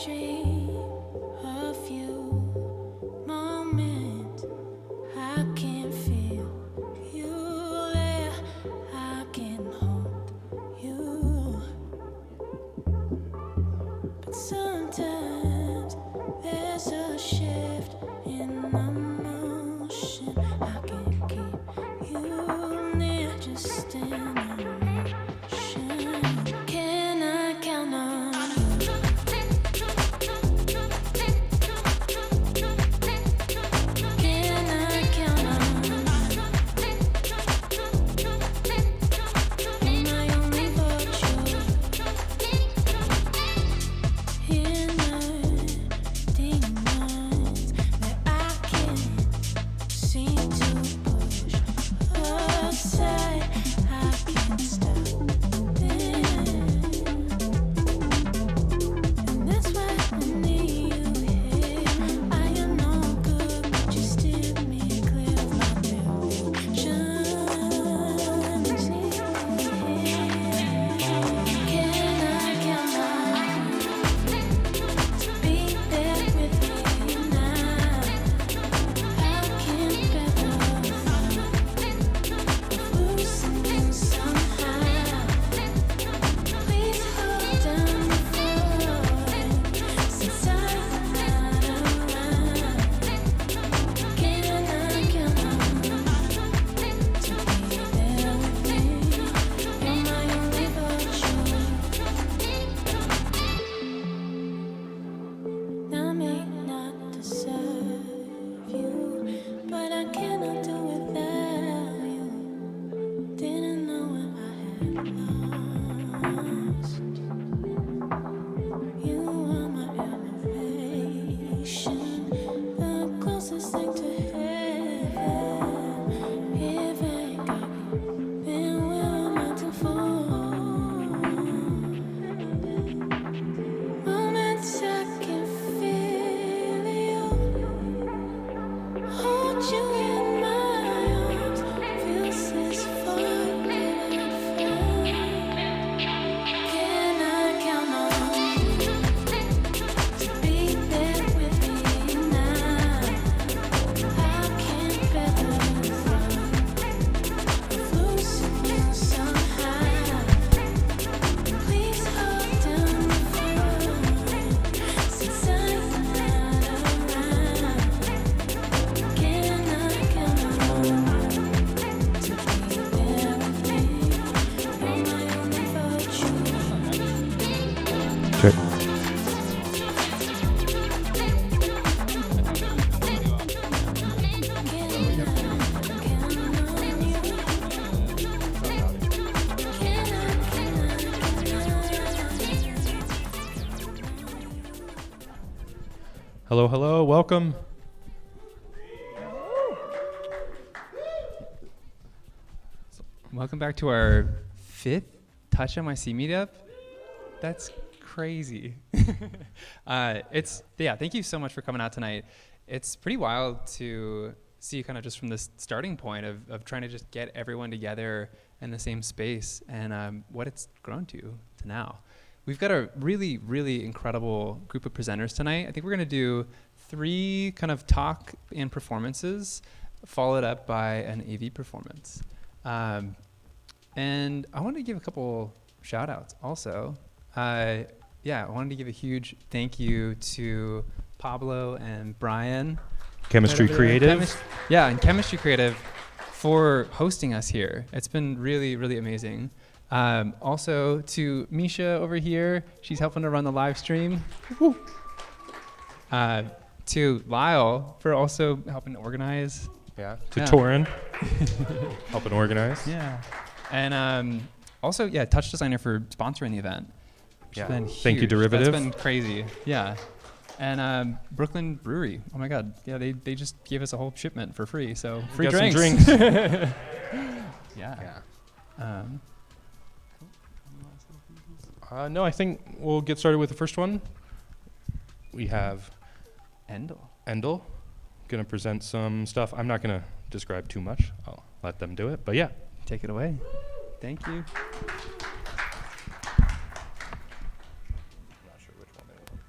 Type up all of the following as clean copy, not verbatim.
dream of you. Moment I can feel you there. I can hold you. But sometimes there's a shift in the motion. I can keep you near, just stand in motion. Can I count on you? Can I count on you? You're my only virtue. Inner demons that I can't seem to push aside. I can't stop it. And that's why I need you here. I am no good, but you steer me clear of my delusions. Can I count on you to be there with me now? I can't better of losing you somehow. Please hold down the phone since I'm not around. Can I count on you to be there with me? You're my only virtue. I may not deserve you, but I cannot do without you. Didn't know what I had lost. You are my elevation, the closest thing to heaven. If I ain't got you, then where am I to fall? Moments I can feel you, hold you in my arms, feels this far that I found. Can I count on you to be there with me now? I can't bear the thought of losing you somehow. Please hold down the phone since I'm not around. Can I count on you to be there with me? You're my only virtue. Sure. Hello, hello, welcome. Welcome back to our 5th TouchNYC meetup. That's crazy. Thank you so much for coming out tonight. It's pretty wild to see kind of just from this starting point of trying to just get everyone together in the same space and what it's grown to now. We've got a really, really incredible group of presenters tonight. I think we're going to do 3 kind of talk and performances, followed up by an AV performance. And I want to give a couple shout outs also. I wanted to give a huge thank you to Pablo and Bryan. Chemistry Creative. And Chemistry Creative for hosting us here. It's been really, really amazing. Also to Misha over here. She's helping to run the live stream. To Lyell for also helping to organize. To Torin, helping organize. Yeah. And also, TouchDesigner for sponsoring the event. Yeah. Been Thank you, huge. Derivative. That's been crazy. Yeah. And Brooklyn Brewery. Oh my God. Yeah, they just gave us a whole shipment for free. So free Got some drinks. drinks. No, I think we'll get started with the first one. We have Enddle going to present some stuff. I'm not going to describe too much. I'll let them do it. But yeah. Take it away. Thank you. Not sure which one they want.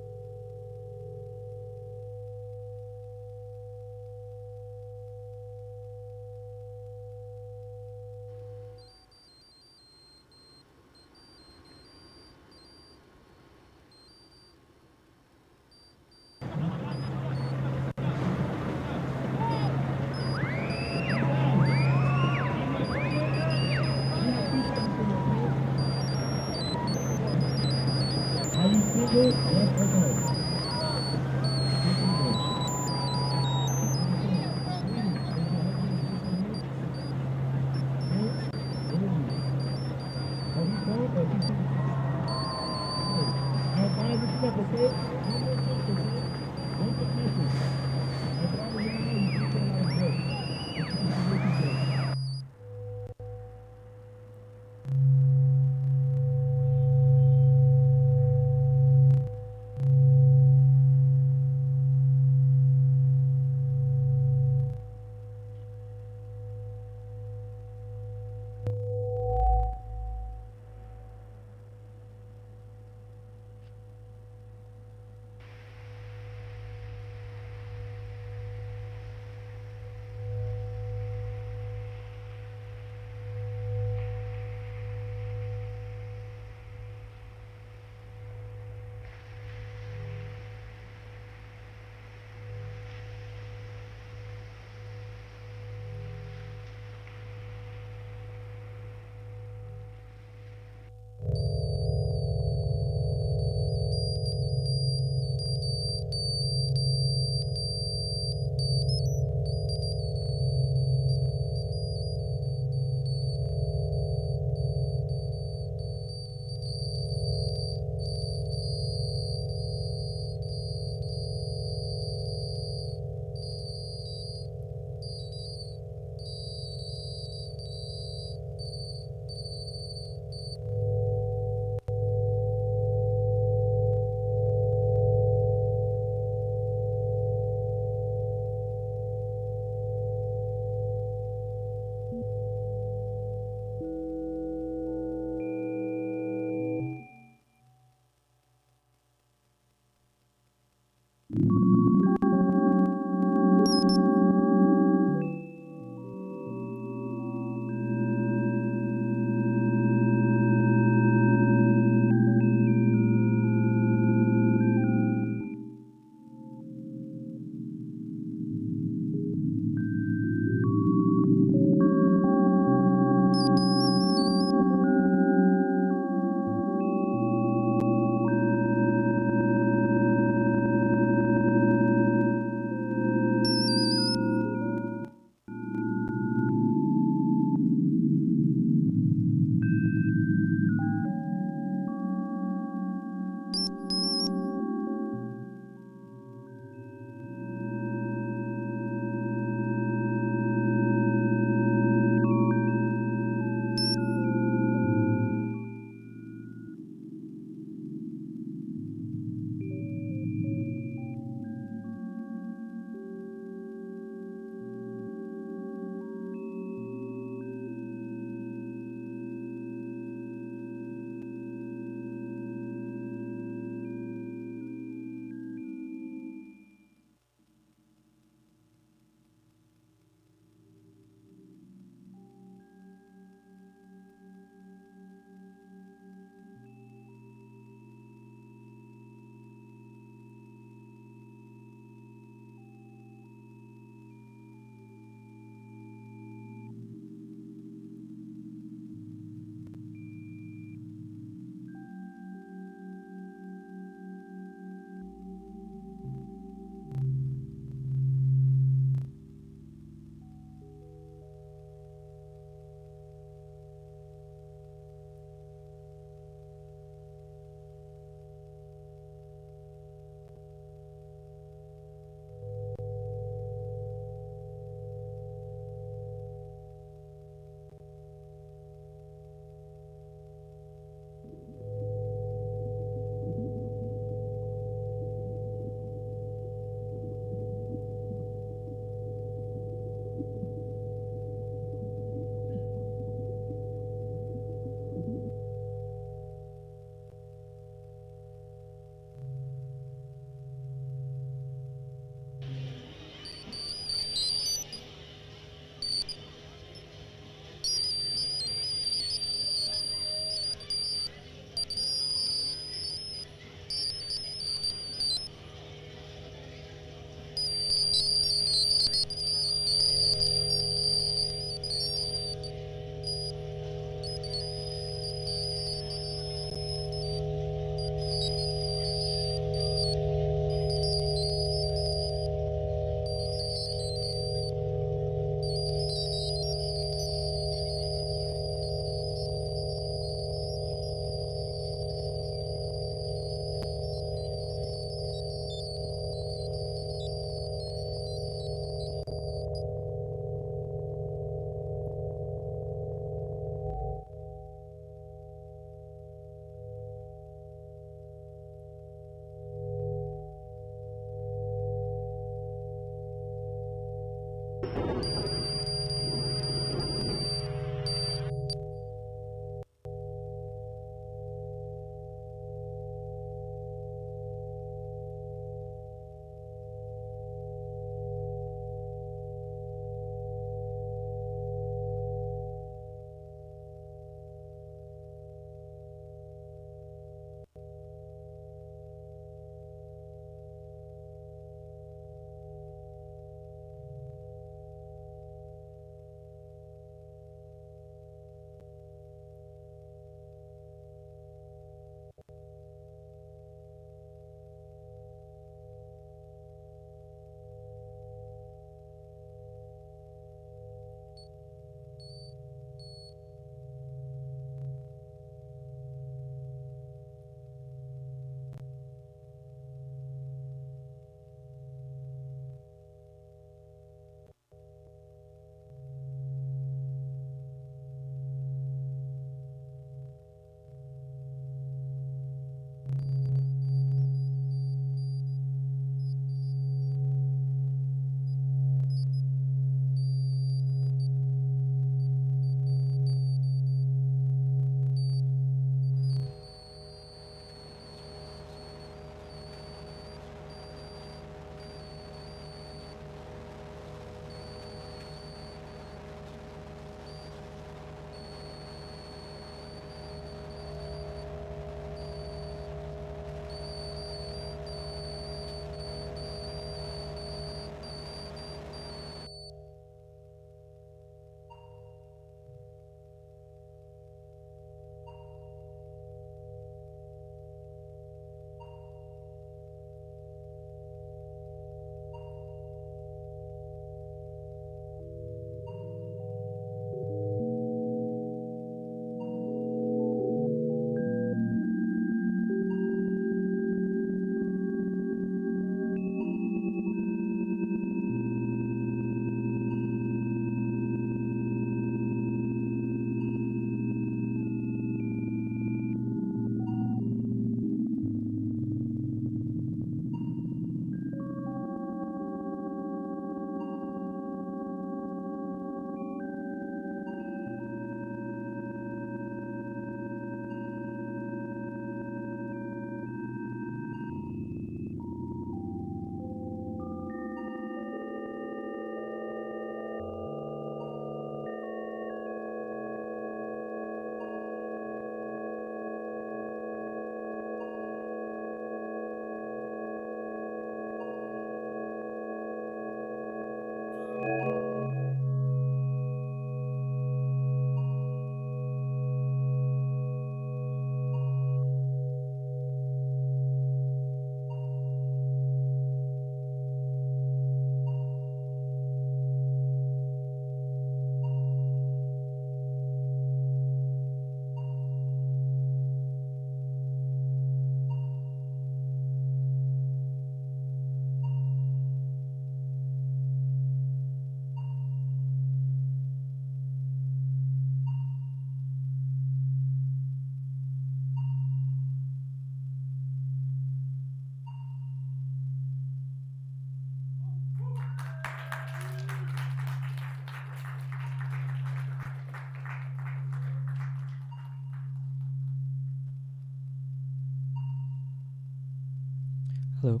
Hello.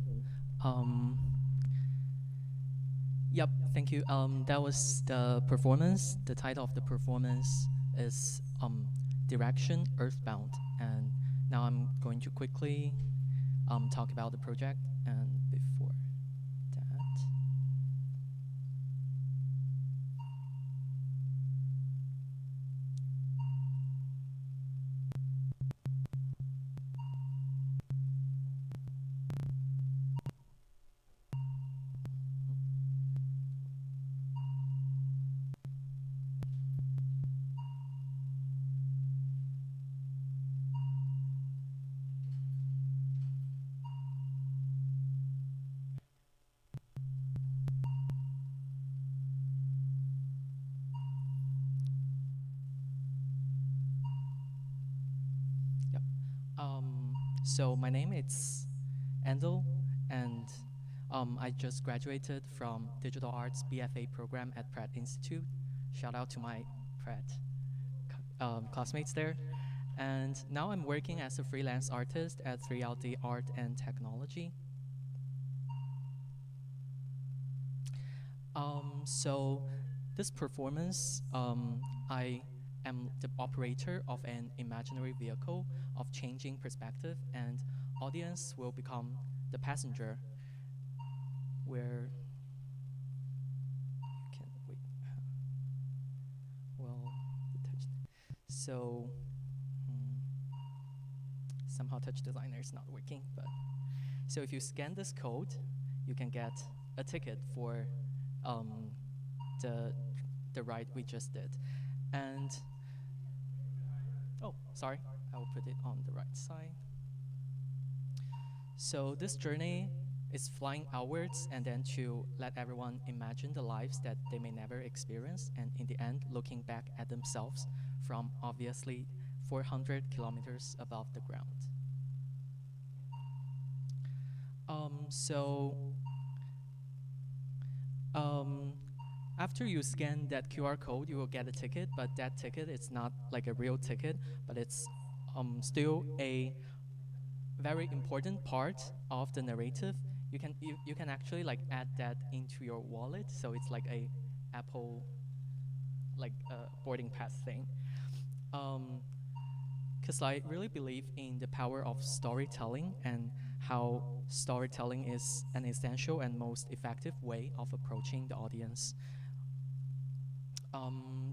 Um, yep, thank you. That was the performance. The title of the performance is Direction Earthbound. And now I'm going to quickly talk about the project. And before that, yep. So my name is Enddle, and I just graduated from Digital Arts BFA program at Pratt Institute. Shout out to my Pratt classmates there. And now I'm working as a freelance artist at 3LD Art and Technology. So this performance, I am the operator of an imaginary vehicle of changing perspective, and audience will become the passenger, where you can wait. Well, so somehow TouchDesigner is not working, but so if you scan this code, you can get a ticket for the ride we just did. And oh, sorry, I will put it on the right side. So this journey is flying outwards and then to let everyone imagine the lives that they may never experience, and in the end looking back at themselves from obviously 400 kilometers above the ground. After you scan that QR code, you will get a ticket, but that ticket is not like a real ticket, but it's still a very important part of the narrative. You can actually like add that into your wallet, so it's like a Apple like boarding pass thing. Because I really believe in the power of storytelling and how storytelling is an essential and most effective way of approaching the audience.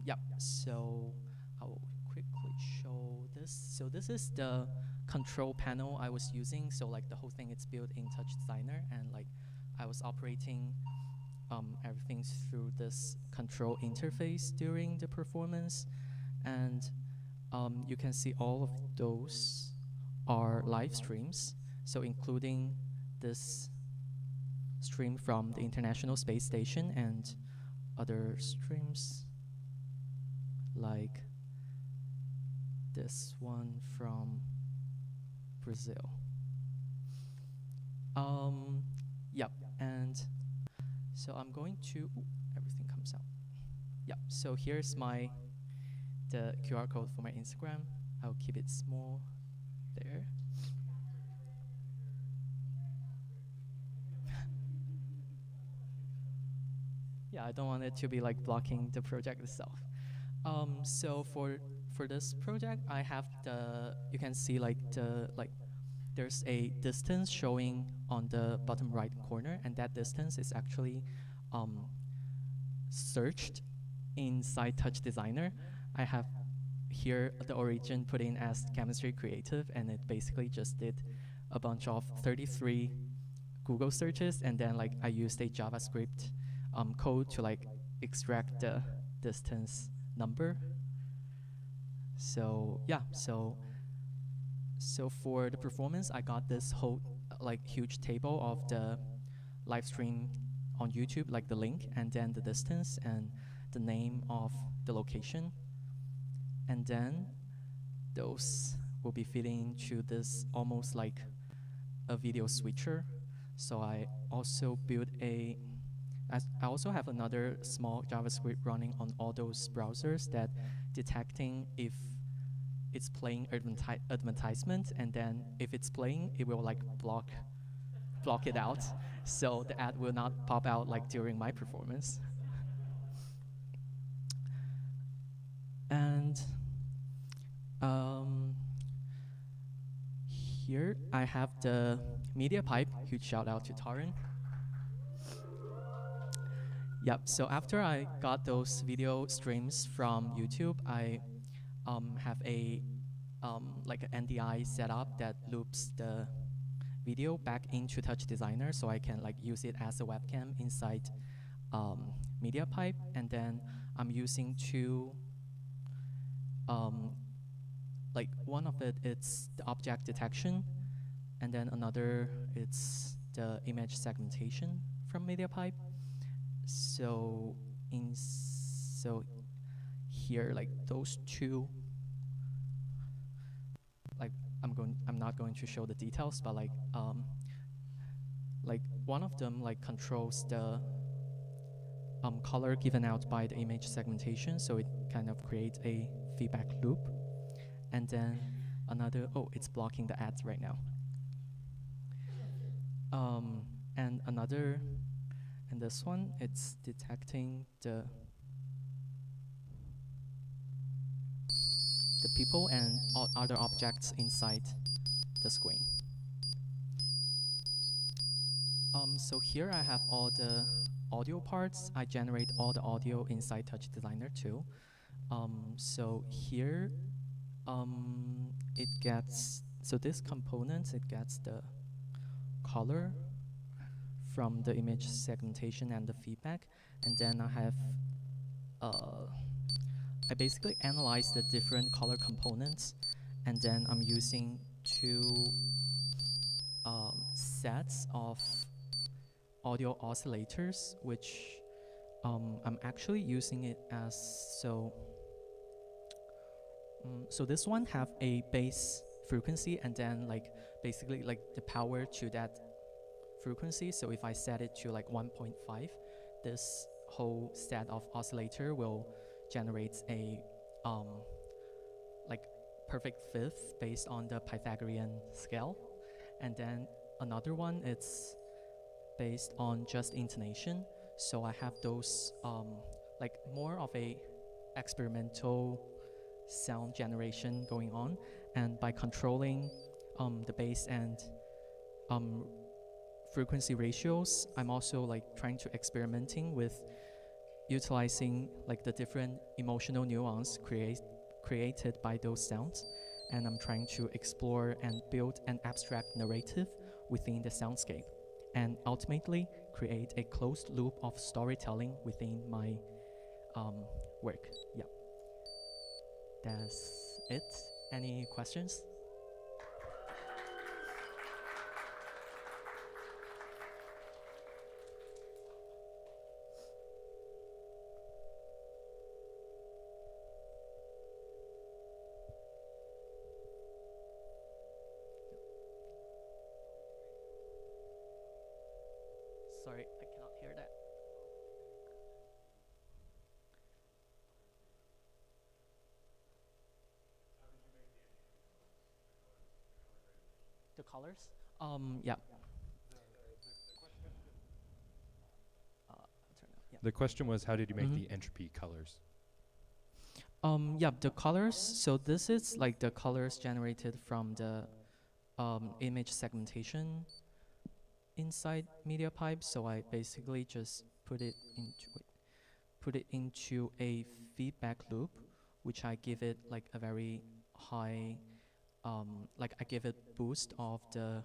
Yeah, so I will quickly show this. So this is the control panel I was using. So like the whole thing is built in TouchDesigner, and like I was operating everything through this control interface during the performance. And you can see all of those are live streams. So including this stream from the International Space Station and other streams like this one from Brazil. Yep, and so I'm going to, everything comes out. Yep, so here's the QR code for my Instagram. I'll keep it small there. Yeah, I don't want it to be like blocking the project itself. So for this project, I have you can see like there's a distance showing on the bottom right corner, and that distance is actually searched inside TouchDesigner. I have here the origin put in as chemistry creative, and it basically just did a bunch of 33 Google searches, and then like I used a JavaScript code to like extract the distance number. So yeah, so for the performance, I got this whole like huge table of the live stream on YouTube, like the link, and then the distance and the name of the location. And then those will be fitting into this almost like a video switcher. So I also built I also have another small JavaScript running on all those browsers that detecting if it's playing advertisement, and then if it's playing, it will like block block it out, so the ad will not pop out like during my performance. And here I have the media pipe. Huge shout out to Torin. Yep, so after I got those video streams from YouTube, I have a like an NDI setup that loops the video back into TouchDesigner, so I can like use it as a webcam inside media pipe. And then I'm using two, like one of it, it's the object detection, and then another, it's the image segmentation from media pipe. So here, like those two, like I'm not going to show the details, but like one of them like controls the color given out by the image segmentation, so it kind of creates a feedback loop. And then another, oh, it's blocking the ads right now. And another, and this one, it's detecting the people and other objects inside the screen. So here I have all the audio parts. I generate all the audio inside TouchDesigner too. So here, it gets, so this component, it gets the color from the image segmentation and the feedback. And then I have, I basically analyze the different color components, and then I'm using two sets of audio oscillators, which I'm actually using it as, so this one have a base frequency, and then like basically like the power to that frequency. So if I set it to like 1.5, this whole set of oscillator will generate a like perfect fifth based on the Pythagorean scale. And then another one, it's based on just intonation. So I have those like more of a experimental sound generation going on, and by controlling the bass and frequency ratios, I'm also like trying to experimenting with utilizing like the different emotional nuance created by those sounds, and I'm trying to explore and build an abstract narrative within the soundscape, and ultimately create a closed loop of storytelling within my work. Yeah, that's it. Any questions? Sorry, I cannot hear that. The colors? Yeah. The question was, how did you make the entropy colors? Yeah, the colors. So this is like the colors generated from the image segmentation inside media pipe. So I basically just put it into a feedback loop, which I give it like a very high, like I give it boost of the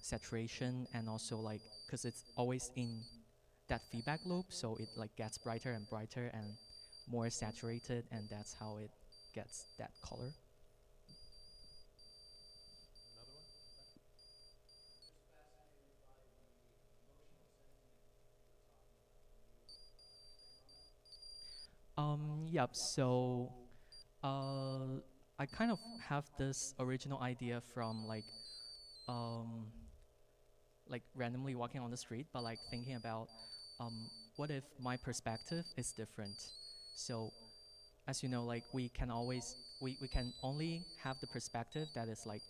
saturation, and also like, because it's always in that feedback loop, so it like gets brighter and brighter and more saturated, and that's how it gets that color. Yep, so I kind of have this original idea from like randomly walking on the street, but like thinking about what if my perspective is different. So as you know, like we can only have the perspective that is like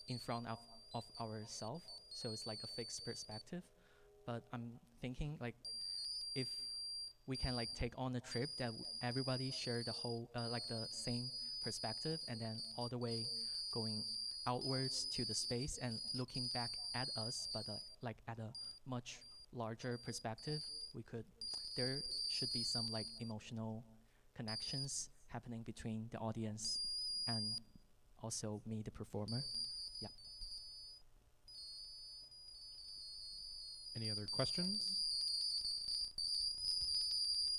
in front of of ourselves, so it's like a fixed perspective. But I'm thinking like if we can like take on a trip that everybody share the whole like the same perspective, and then all the way going outwards to the space and looking back at us, but like at a much larger perspective, there should be some like emotional connections happening between the audience and also me, the performer. Yeah. Any other questions?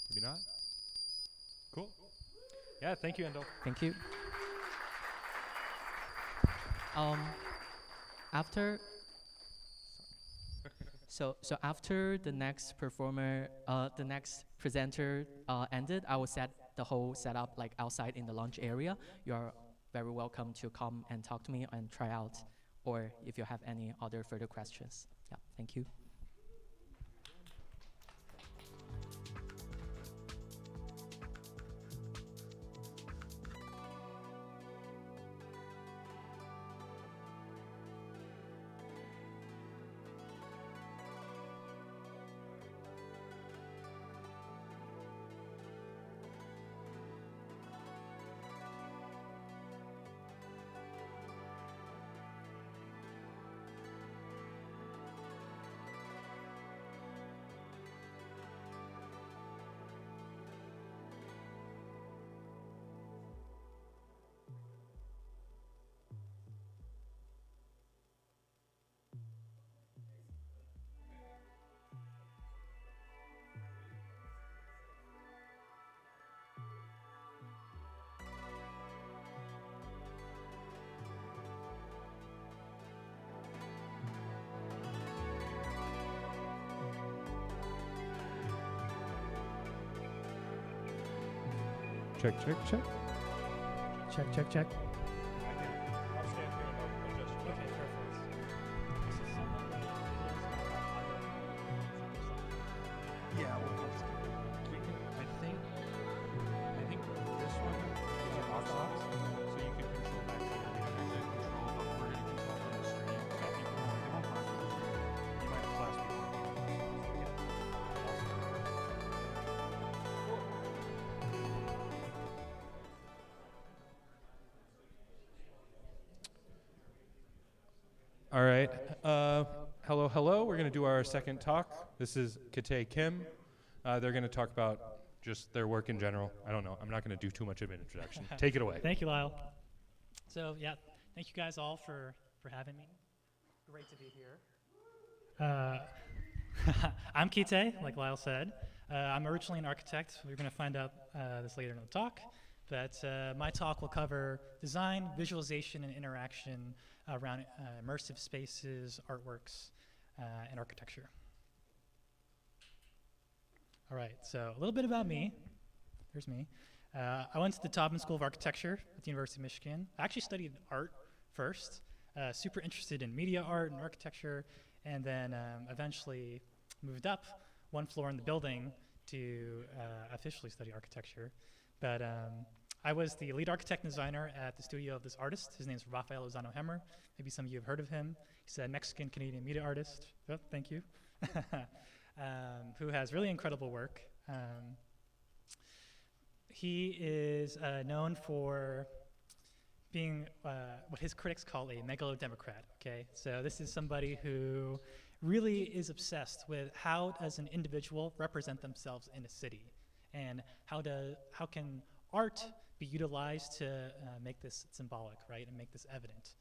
Maybe not? Cool. Yeah, thank you, Enddle. Thank you. After so after the next performer, the next presenter ended, I will set the whole setup like outside in the lunch area. You're very welcome to come and talk to me and try out, or if you have any other further questions. Yeah, thank you. Check, check, check. Check, check, check. I'll stand here and I'll adjust. Okay, perfect. Yeah, we can, I think this one is an aux box, so you can control back here. We can actually control, but we're going to control from the stream. So people won't, they won't flash the stream. You might flash people. All right. Hello, hello. We're going to do our second talk. This is Kitae Kim. They're going to talk about just their work in general. I don't know. I'm not going to do too much of an introduction. Take it away. Thank you, Lyell. So, yeah, thank you guys all for having me. Great to be here. I'm Kitae, like Lyell said. I'm originally an architect. We're going to find out this later in the talk. But my talk will cover design, visualization, and interaction around immersive spaces, artworks, and architecture. All right, so a little bit about me. Here's me. I went to the Taubman School of Architecture at the University of Michigan. I actually studied art first, super interested in media art and architecture, and then eventually moved up one floor in the building to officially study architecture. But I was the lead architect and designer at the studio of this artist. His name is Rafael Lozano Hemmer. Maybe some of you have heard of him. He's a Mexican-Canadian media artist. Oh, thank you. Who has really incredible work. He is known for being what his critics call a megalo-democrat, okay? So this is somebody who really is obsessed with how does an individual represent themselves in a city, and how can art be utilized to make this symbolic, right, and make this evident.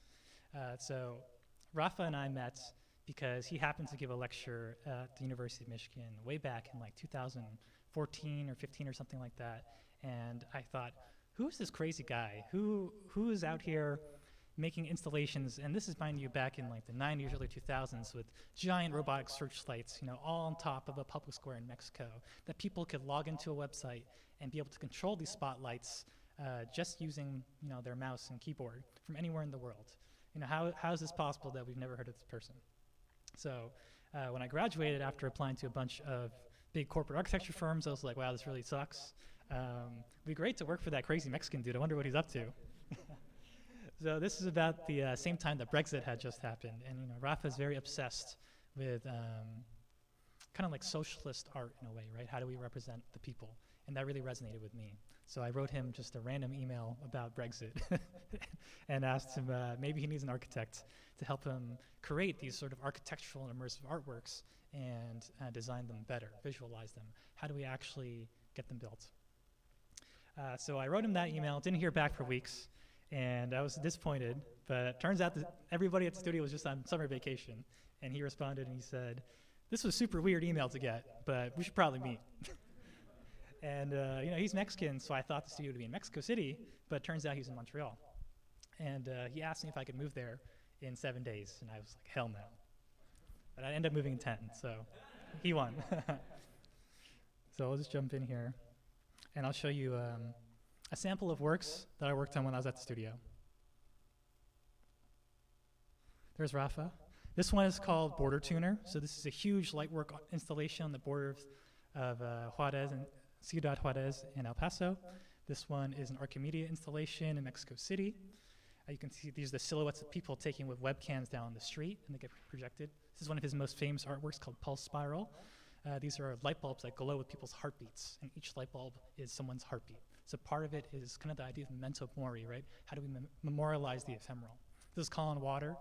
So Rafa and I met because he happened to give a lecture at the University of Michigan way back in like 2014 or 15 or something like that, and I thought, who's this crazy guy? Who is out here making installations, and this is, mind you, back in like the 90s, early 2000s, with giant robotic searchlights, all on top of a public square in Mexico, that people could log into a website and be able to control these spotlights just using, their mouse and keyboard from anywhere in the world. How is this possible that we've never heard of this person? So when I graduated after applying to a bunch of big corporate architecture firms, I was like, wow, this really sucks. It'd be great to work for that crazy Mexican dude. I wonder what he's up to. So this is about the same time that Brexit had just happened, and Rafa is very obsessed with kind of like socialist art in a way, right? How do we represent the people? And that really resonated with me. So I wrote him just a random email about Brexit and asked him maybe he needs an architect to help him create these sort of architectural and immersive artworks and design them better, visualize them. How do we actually get them built? So I wrote him that email, didn't hear back for weeks, and I was disappointed, but it turns out that everybody at the studio was just on summer vacation, and he responded and he said, "This was a super weird email to get, but we should probably meet." And he's Mexican, so I thought the studio would be in Mexico City, but it turns out he's in Montreal. And he asked me if I could move there in 7 days, and I was like, hell no. But I ended up moving in 10, so he won. So I'll just jump in here, and I'll show you a sample of works that I worked on when I was at the studio. There's Rafa. This one is called Border Tuner. So this is a huge lightwork installation on the border of Juarez and Ciudad Juarez and El Paso. This one is an Archimedia installation in Mexico City. You can see these are the silhouettes of people taken with webcams down the street, and they get projected. This is one of his most famous artworks called Pulse Spiral. These are light bulbs that glow with people's heartbeats, and each light bulb is someone's heartbeat. So part of it is kind of the idea of memento mori, right? How do we memorialize the ephemeral? This is Colin Water.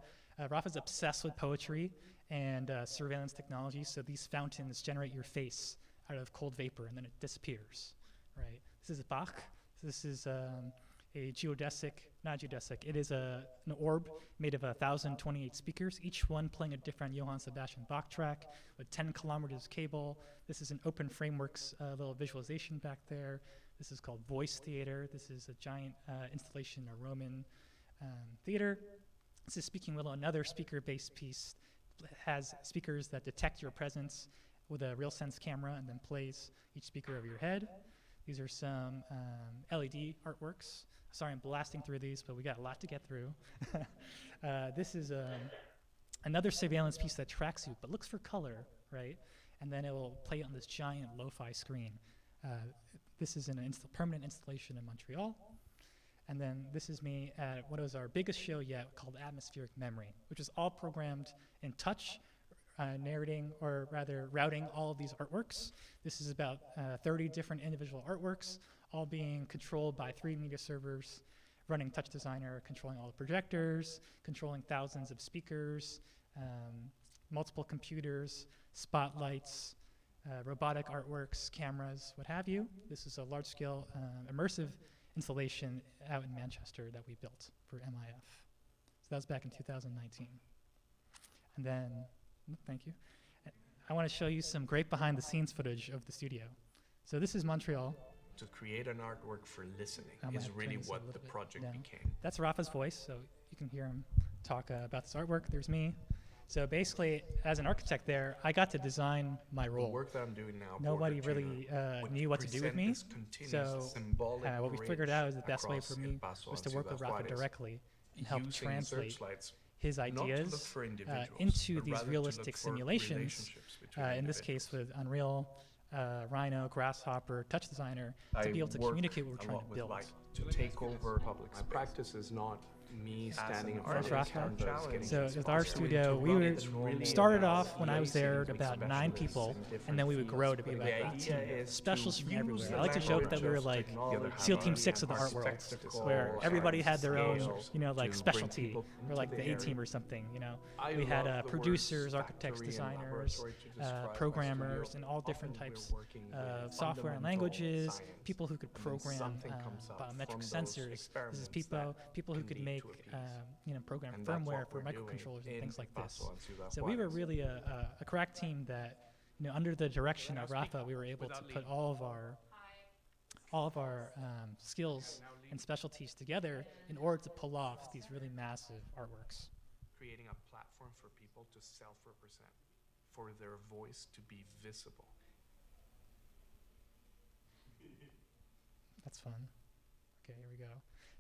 Rafa's obsessed with poetry and surveillance technology, so these fountains generate your face out of cold vapor, and then it disappears, right? This is Bach. This is a geodesic, not geodesic, it is an orb made of 1,028 speakers, each one playing a different Johann Sebastian Bach track with 10 kilometers of cable. This is an Open Frameworks little visualization back there. This is called Voice Theater. This is a giant installation in a Roman theater. This is Speaking Willow, another speaker-based piece. It has speakers that detect your presence with a RealSense camera and then plays each speaker over your head. These are some LED artworks. Sorry, I'm blasting through these, but we got a lot to get through. This is another surveillance piece that tracks you, but looks for color, right? And then it will play on this giant lo-fi screen. This is an permanent installation in Montreal. And then this is me at what was our biggest show yet, called Atmospheric Memory, which is all programmed in Touch, narrating, or rather routing all of these artworks. This is about 30 different individual artworks, all being controlled by 3 media servers, running TouchDesigner, controlling all the projectors, controlling thousands of speakers, multiple computers, spotlights, robotic artworks, cameras, what have you. This is a large-scale immersive installation out in Manchester that we built for MIF. So that was back in 2019. And then, thank you. I want to show you some great behind-the-scenes footage of the studio. So this is Montreal. To create an artwork for listening I might is have to really turn this a what little the bit project down. became. That's Rafa's voice, so you can hear him talk about this artwork. There's me. So basically, as an architect there, I got to design my The role. work that I'm doing now, Nobody Border really Tuner, would knew what to do with present me. this continuous So symbolic what we figured bridge out is the best way across for me El Paso was and to work with Ciudad Rafa Juarez, directly and help using translate searchlights his not to look ideas for individuals, into but these rather to realistic look for simulations, relationships between in this case individuals. with Unreal, Rhino, Grasshopper, TouchDesigner, to be able to work communicate what we're a trying lot to with build. light to take over public My space. practice is not me standing in an front of artist, the canvas getting So with inspired. our studio, we run were it really started about off when I was there at about 9 people, and then we would grow to be about 18. Specialists from everywhere. I like to joke that we were like SEAL Team 6 of the art world, where everybody had their own, like specialty. We're like the A-team or something, We had producers, architects, designers, programmers, and all different types of software and languages, people who could program biometric sensors. This is people who could make, program firmware for microcontrollers and things like this. So we were really a crack team that, under the direction of Rafa, we were able to put all of our skills and specialties together in order to pull off these really massive artworks. Creating a platform for people to self-represent, for their voice to be visible. That's fun. Okay, here we go.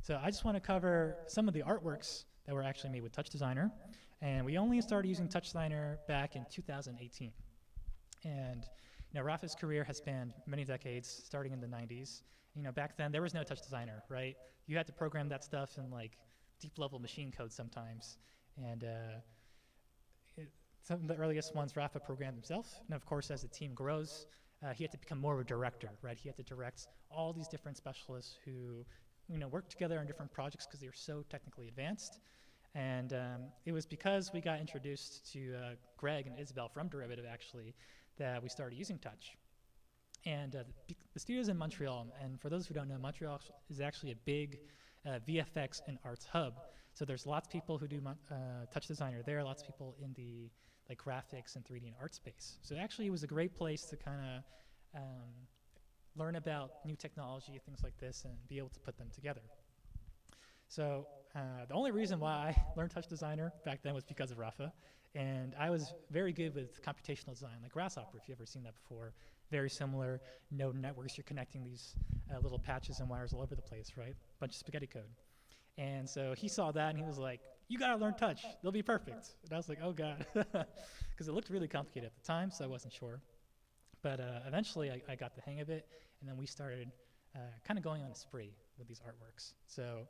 So I just want to cover some of the artworks that were actually made with TouchDesigner. And we only started using TouchDesigner back in 2018. And Rafa's career has spanned many decades, starting in the 90s. Back then there was no TouchDesigner, right? You had to program that stuff in like deep level machine code sometimes. And some of the earliest ones Rafa programmed himself. And of course, as the team grows, he had to become more of a director, right? He had to direct all these different specialists who, worked together on different projects because they were so technically advanced. And it was because we got introduced to Greg and Isabel from Derivative, actually, that we started using Touch. And the studio's in Montreal, and for those who don't know, Montreal is actually a big VFX and arts hub. So there's lots of people who do TouchDesigner there, lots of people in the graphics and 3D and art space. So actually it was a great place to kind of learn about new technology, things like this, and be able to put them together. So the only reason why I learned TouchDesigner back then was because of Rafa. And I was very good with computational design, like Grasshopper, if you've ever seen that before. Very similar node networks. You're connecting these little patches and wires all over the place, right? Bunch of spaghetti code. And so he saw that and he was like, you gotta learn Touch. They'll be perfect. And I was like, oh God. Because it looked really complicated at the time, so I wasn't sure. But eventually I got the hang of it, and then we started kind of going on a spree with these artworks. So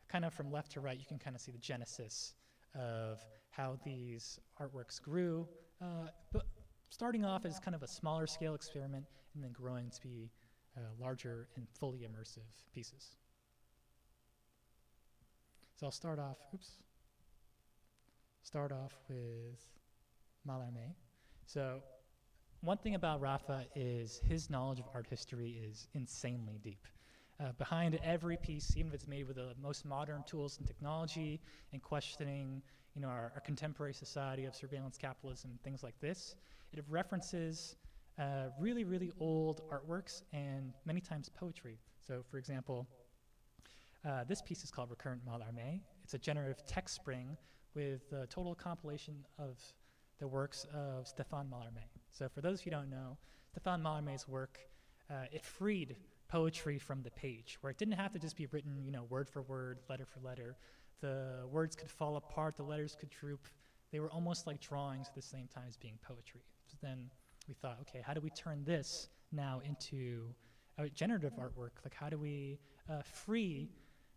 kind of from left to right, you can kind of see the genesis of how these artworks grew, but starting off as kind of a smaller scale experiment and then growing to be larger and fully immersive pieces. So I'll start off with Mallarmé. So one thing about Rafa is his knowledge of art history is insanely deep. Behind every piece, even if it's made with the most modern tools and technology and questioning our contemporary society of surveillance capitalism, things like this, it references really, really old artworks and many times poetry. So for example, this piece is called Recurrent Mallarmé. It's a generative text spring with the total compilation of the works of Stéphane Mallarmé. So for those who don't know, Stéphane Mallarmé's work, it freed poetry from the page, where it didn't have to just be written, word for word, letter for letter. The words could fall apart, the letters could droop. They were almost like drawings at the same time as being poetry. So then we thought, okay, how do we turn this now into a generative artwork? Like, how do we free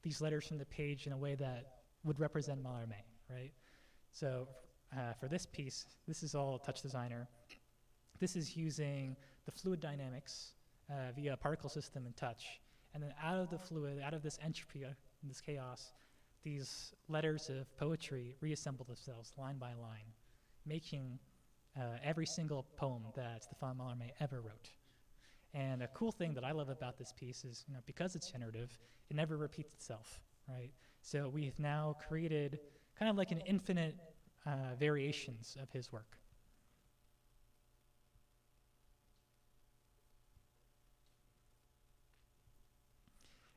these letters from the page in a way that would represent Mallarmé, right? So for this piece, this is all TouchDesigner. This is using the fluid dynamics via a particle system in Touch. And then out of the fluid, out of this entropy, this chaos, these letters of poetry reassemble themselves line by line, making every single poem that Stéphane Mallarmé ever wrote. And a cool thing that I love about this piece is, because it's generative, it never repeats itself, right? So we've now created kind of like an infinite variations of his work.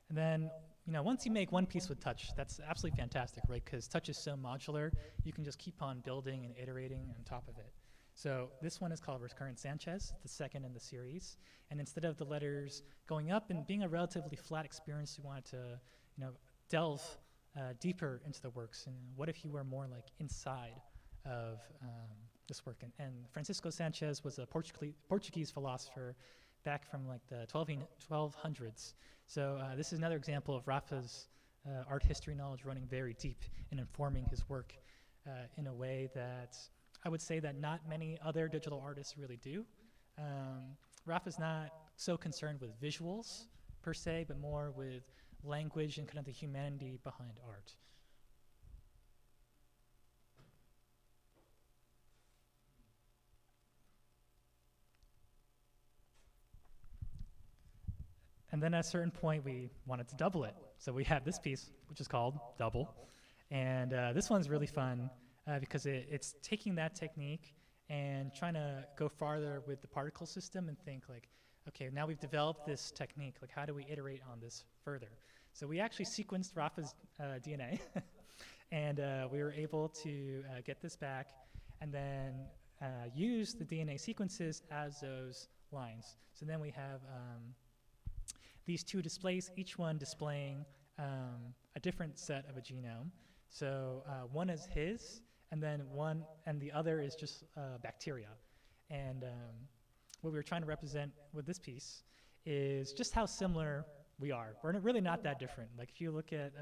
And then, once you make one piece with Touch, that's absolutely fantastic, right? Because Touch is so modular, you can just keep on building and iterating on top of it. So this one is called Recurrent Sanchez, the second in the series. And instead of the letters going up and being a relatively flat experience, we wanted to, delve deeper into the works. And what if you were more like inside of this work? And Francisco Sanchez was a Portuguese philosopher back from like the 1200s. So this is another example of Rafa's art history knowledge running very deep and informing his work in a way that I would say that not many other digital artists really do. Rafa's not so concerned with visuals per se, but more with language and kind of the humanity behind art. And then at a certain point, we wanted to double it. So we have this piece, which is called Double. And this one's really fun because it's taking that technique and trying to go farther with the particle system and think like, okay, now we've developed this technique, like how do we iterate on this further? So we actually sequenced Rafa's DNA and we were able to get this back and then use the DNA sequences as those lines. So then we have these two displays, each one displaying a different set of a genome. So one is his, and then the other is just bacteria. And what we were trying to represent with this piece is just how similar we are. We're really not that different. Like if you look at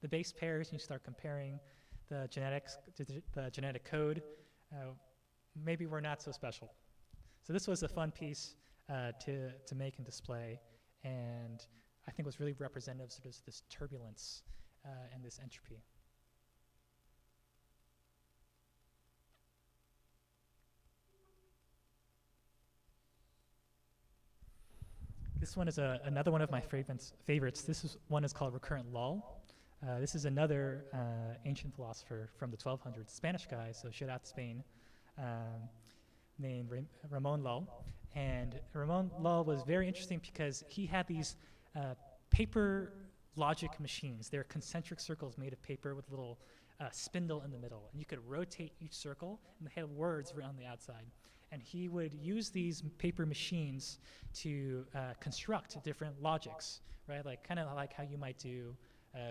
the base pairs, you start comparing the genetics, the genetic code, maybe we're not so special. So this was a fun piece to make and display, and I think was really representative of this turbulence and this entropy. This one is another one of my favorites. One is called recurrent Lyell. This is another ancient philosopher from the 1200s, Spanish guy, so shout out to Spain, named Ramon Lyell. And Ramon Lyell was very interesting because he had these paper logic machines. They're concentric circles made of paper with a little spindle in the middle. And you could rotate each circle, and they had words around the outside. And he would use these paper machines to construct different logics, right? Like kind of like how you might do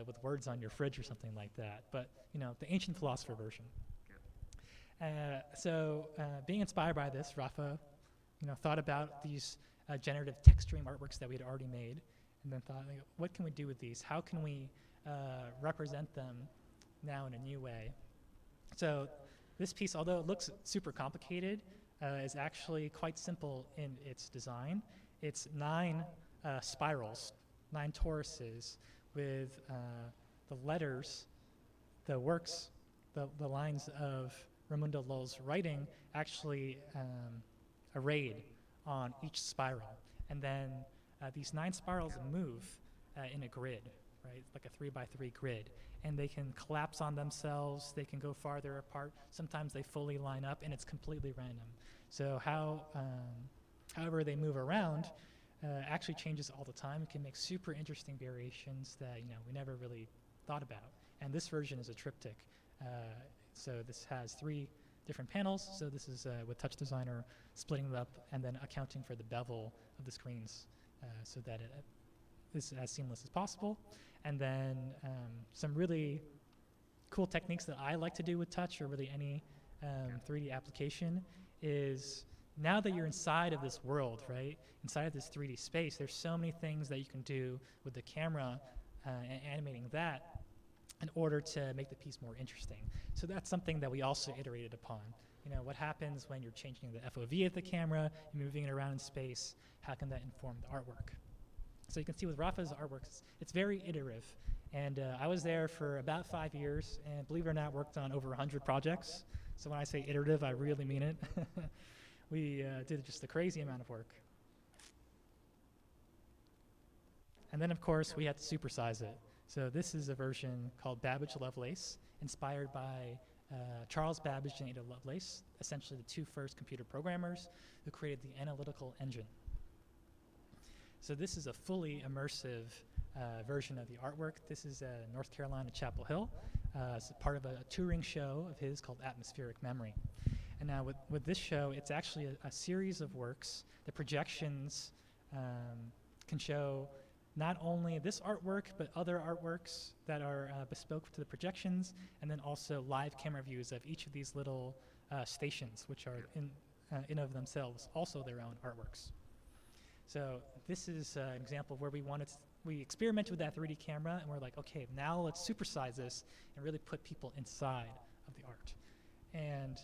with words on your fridge or something like that. But the ancient philosopher version. So being inspired by this, Rafa, thought about these generative text stream artworks that we had already made, and then thought, what can we do with these? How can we represent them now in a new way? So this piece, although it looks super complicated, is actually quite simple in its design. It's 9 spirals, 9 toruses with the letters, the works, the lines of Raimundo Lyell's writing actually arrayed on each spiral. And then these 9 spirals move in a grid, right? Like a 3x3 grid. And they can collapse on themselves, they can go farther apart. Sometimes they fully line up, and it's completely random. So however they move around actually changes all the time. It can make super interesting variations that we never really thought about. And this version is a triptych. So this has 3 different panels. So this is with TouchDesigner, splitting them up and then accounting for the bevel of the screens so that it is as seamless as possible. And then some really cool techniques that I like to do with Touch, or really any 3D application, is now that you're inside of this world, right, inside of this 3D space, there's so many things that you can do with the camera and animating that in order to make the piece more interesting. So that's something that we also iterated upon. What happens when you're changing the FOV of the camera, you're moving it around in space, how can that inform the artwork? So you can see with Rafa's artworks, it's very iterative. And I was there for about 5 years, and believe it or not, worked on over 100 projects. So when I say iterative, I really mean it. We did just a crazy amount of work. And then, of course, we had to supersize it. So this is a version called Babbage Lovelace, inspired by Charles Babbage and Ada Lovelace, essentially the 2 first computer programmers who created the analytical engine. So this is a fully immersive version of the artwork. This is North Carolina, Chapel Hill. It's part of a touring show of his called Atmospheric Memory. And now with this show, it's actually a series of works. The projections can show not only this artwork, but other artworks that are bespoke to the projections, and then also live camera views of each of these little stations, which are in of themselves also their own artworks. So this is an example where we experimented with that 3D camera, and we're like, okay, now let's supersize this and really put people inside of the art. And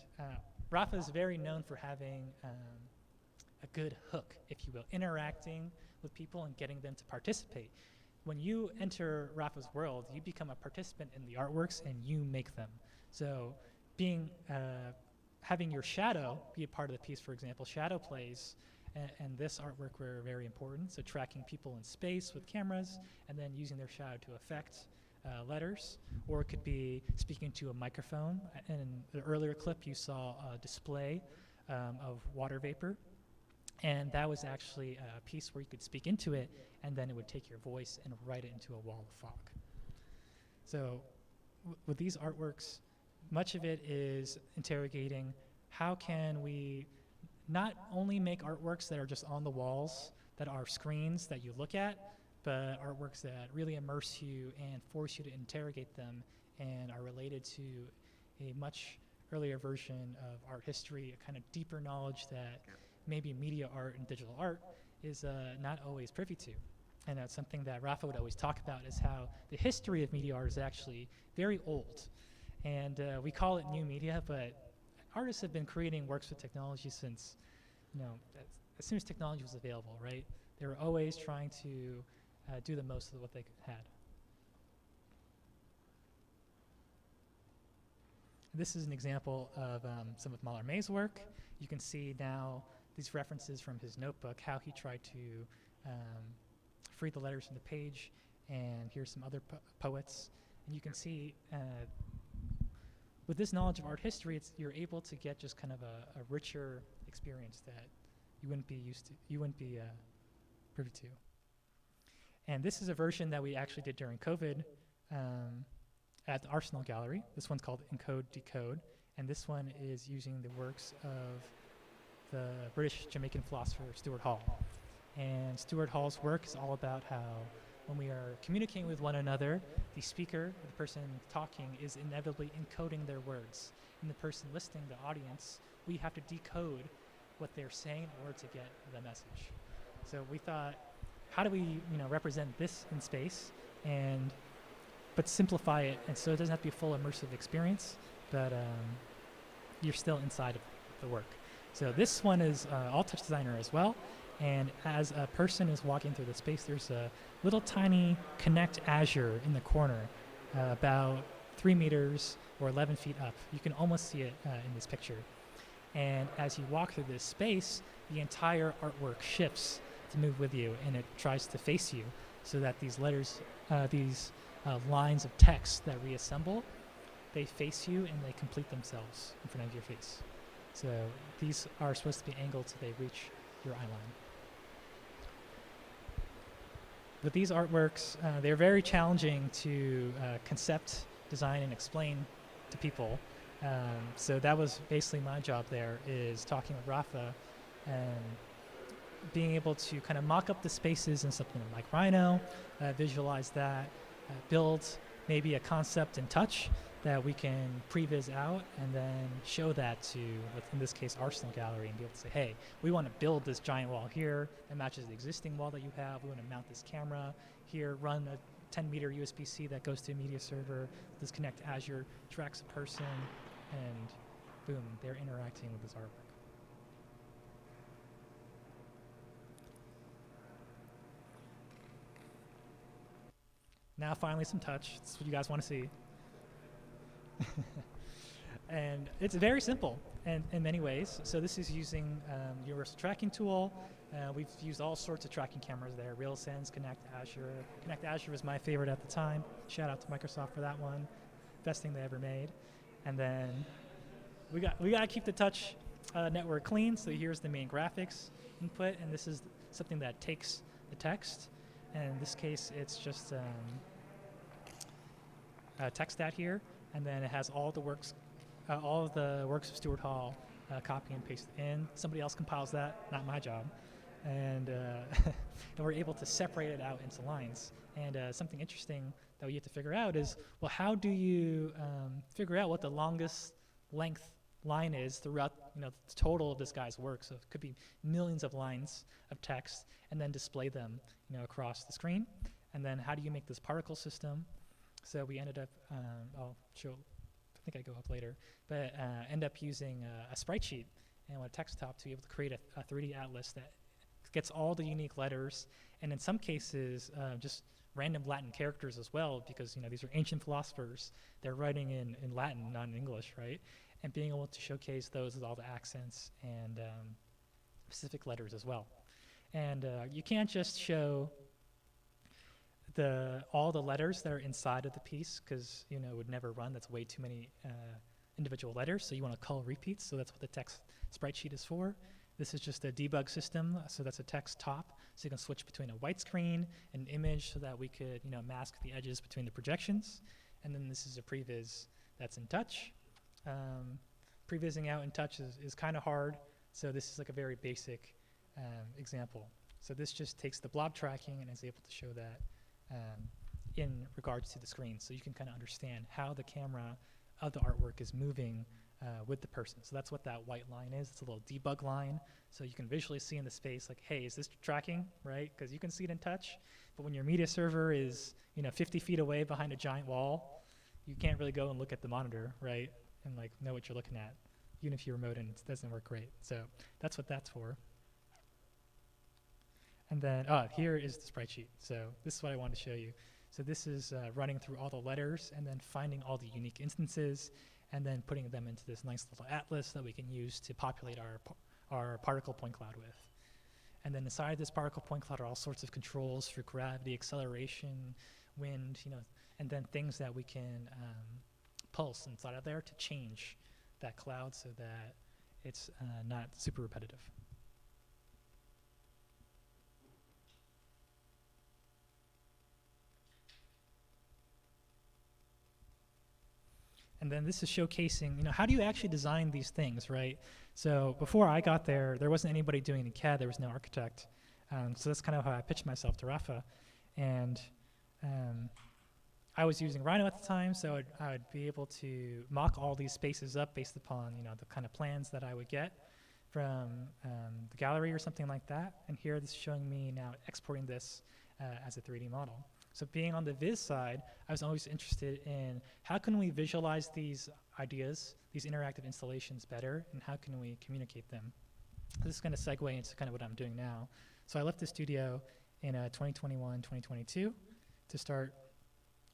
Rafa is very known for having a good hook, if you will, interacting with people and getting them to participate. When you enter Rafa's world, you become a participant in the artworks and you make them. So having your shadow be a part of the piece, for example, shadow plays and this artwork were very important. So tracking people in space with cameras and then using their shadow to affect letters, or it could be speaking to a microphone. In the earlier clip, you saw a display of water vapor, and that was actually a piece where you could speak into it, and then it would take your voice and write it into a wall of fog. So with these artworks, much of it is interrogating how can we not only make artworks that are just on the walls, that are screens that you look at, but artworks that really immerse you and force you to interrogate them and are related to a much earlier version of art history, a kind of deeper knowledge that maybe media art and digital art is not always privy to. And that's something that Rafa would always talk about, is how the history of media art is actually very old. And we call it new media, but artists have been creating works with technology since, as soon as technology was available, right? They were always trying to do the most of what they had. This is an example of some of Mallarmé's work. You can see now these references from his notebook, how he tried to free the letters from the page, and here's some other poets. And you can see with this knowledge of art history, you're able to get just kind of a richer experience that you wouldn't be privy to. And this is a version that we actually did during COVID at the Arsenal Gallery. This one's called Encode Decode, and this one is using the works of the British Jamaican philosopher Stuart Hall. And Stuart Hall's work is all about how when we are communicating with one another, the speaker, the person talking, is inevitably encoding their words. And the person listening, the audience, we have to decode what they're saying in order to get the message. So we thought, how do we represent this in space, but simplify it, and so it doesn't have to be a full immersive experience, but you're still inside of the work. So this one is all TouchDesigner as well. And as a person is walking through the space, there's a little tiny Connect Azure in the corner, about 3 meters or 11 feet up. You can almost see it in this picture. And as you walk through this space, the entire artwork shifts to move with you, and it tries to face you, so that these letters, lines of text that reassemble, they face you and they complete themselves in front of your face. So these are supposed to be angled so they reach your eye line. With these artworks, they're very challenging to concept, design, and explain to people. So that was basically my job there, is talking with Rafa and being able to kind of mock up the spaces in something like Rhino, visualize that, build maybe a concept in Touch that we can previs out, and then show that to, in this case, Arsenal Gallery, and be able to say, hey, we want to build this giant wall here that matches the existing wall that you have. We want to mount this camera here, run a 10-meter USB-C that goes to a media server. This Connect Azure tracks a person, and boom, they're interacting with this artwork. Now finally some touch. That's what you guys want to see. And it's very simple in many ways. So this is using universal tracking tool. We've used all sorts of tracking cameras there. RealSense, Connect Azure. Connect Azure was my favorite at the time. Shout out to Microsoft for that one. Best thing they ever made. And then we got to keep the touch network clean. So here's the main graphics input, and this is something that takes the text. And in this case, it's just text stat here, and then it has all the works of Stuart Hall copy and paste in. Somebody else compiles that, not my job. And, and we're able to separate it out into lines. And something interesting that we have to figure out is, well, how do you figure out what the longest length line is throughout the total of this guy's work? So it could be millions of lines of text, and then display them across the screen. And then how do you make this particle system? So we ended up, I'll show, I think I go up later, but end up using a sprite sheet and a text top to be able to create a 3D atlas that gets all the unique letters, and in some cases just random Latin characters as well, because these are ancient philosophers. They're writing in Latin, not in English, right? And being able to showcase those with all the accents and specific letters as well. And you can't just show all the letters that are inside of the piece, because it would never run. That's way too many individual letters. So you want to call repeats. So that's what the text sprite sheet is for. This is just a debug system. So that's a text top. So you can switch between a white screen and an image, so that we could mask the edges between the projections. And then this is a previs that's in Touch. Prevising out in Touch is kind of hard. So this is like a very basic example. So this just takes the blob tracking and is able to show that in regards to the screen. So you can kind of understand how the camera of the artwork is moving with the person. So that's what that white line is. It's a little debug line. So you can visually see in the space, like, hey, is this tracking, right? Because you can see it in touch. But when your media server is 50 feet away behind a giant wall, you can't really go and look at the monitor, right? And like know what you're looking at, even if you remote in, it doesn't work great. So that's what that's for. And then here is the sprite sheet. So this is what I wanted to show you. So this is running through all the letters and then finding all the unique instances and then putting them into this nice little atlas that we can use to populate our particle point cloud with. And then inside this particle point cloud are all sorts of controls for gravity, acceleration, wind, and then things that we can pulse inside of there to change that cloud so that it's not super repetitive. And then this is showcasing, how do you actually design these things, right? So before I got there, there wasn't anybody doing any CAD. There was no architect. So that's kind of how I pitched myself to Rafa. And I was using Rhino at the time, so I would be able to mock all these spaces up based upon, the kind of plans that I would get from the gallery or something like that. And here this is showing me now exporting this as a 3D model. So being on the viz side, I was always interested in how can we visualize these ideas, these interactive installations better, and how can we communicate them? This is going to segue into kind of what I'm doing now. So I left the studio in 2021, 2022 to start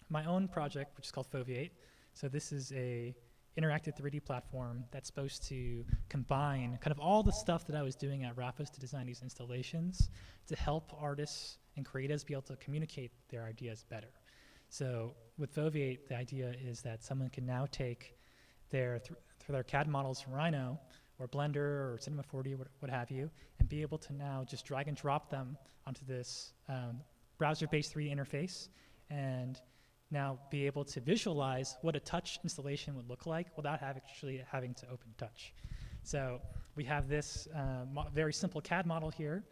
my own project, which is called Foveate. So this is a interactive 3D platform that's supposed to combine kind of all the stuff that I was doing at Rafa's to design these installations to help artists and creatives be able to communicate their ideas better. So with Foveate, the idea is that someone can now take their CAD models from Rhino or Blender or Cinema 4D, what have you, and be able to now just drag and drop them onto this browser-based 3D interface and now be able to visualize what a touch installation would look like without actually having to open touch. So we have this very simple CAD model here,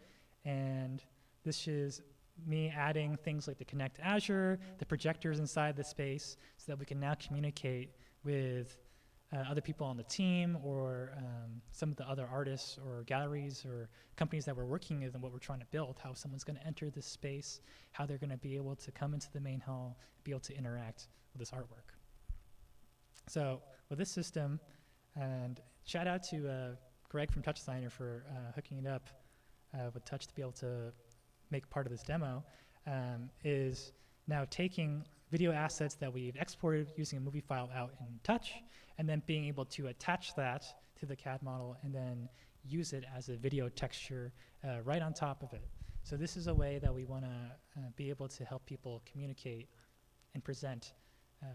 and this is me adding things like the Connect Azure, the projectors inside the space, so that we can now communicate with other people on the team or some of the other artists or galleries or companies that we're working with and what we're trying to build, how someone's going to enter this space, how they're going to be able to come into the main hall, be able to interact with this artwork. So with this system, and shout out to Greg from TouchDesigner for hooking it up with Touch to be able to make part of this demo, is now taking video assets that we've exported using a movie file out in Touch, and then being able to attach that to the CAD model and then use it as a video texture right on top of it. So this is a way that we want to be able to help people communicate and present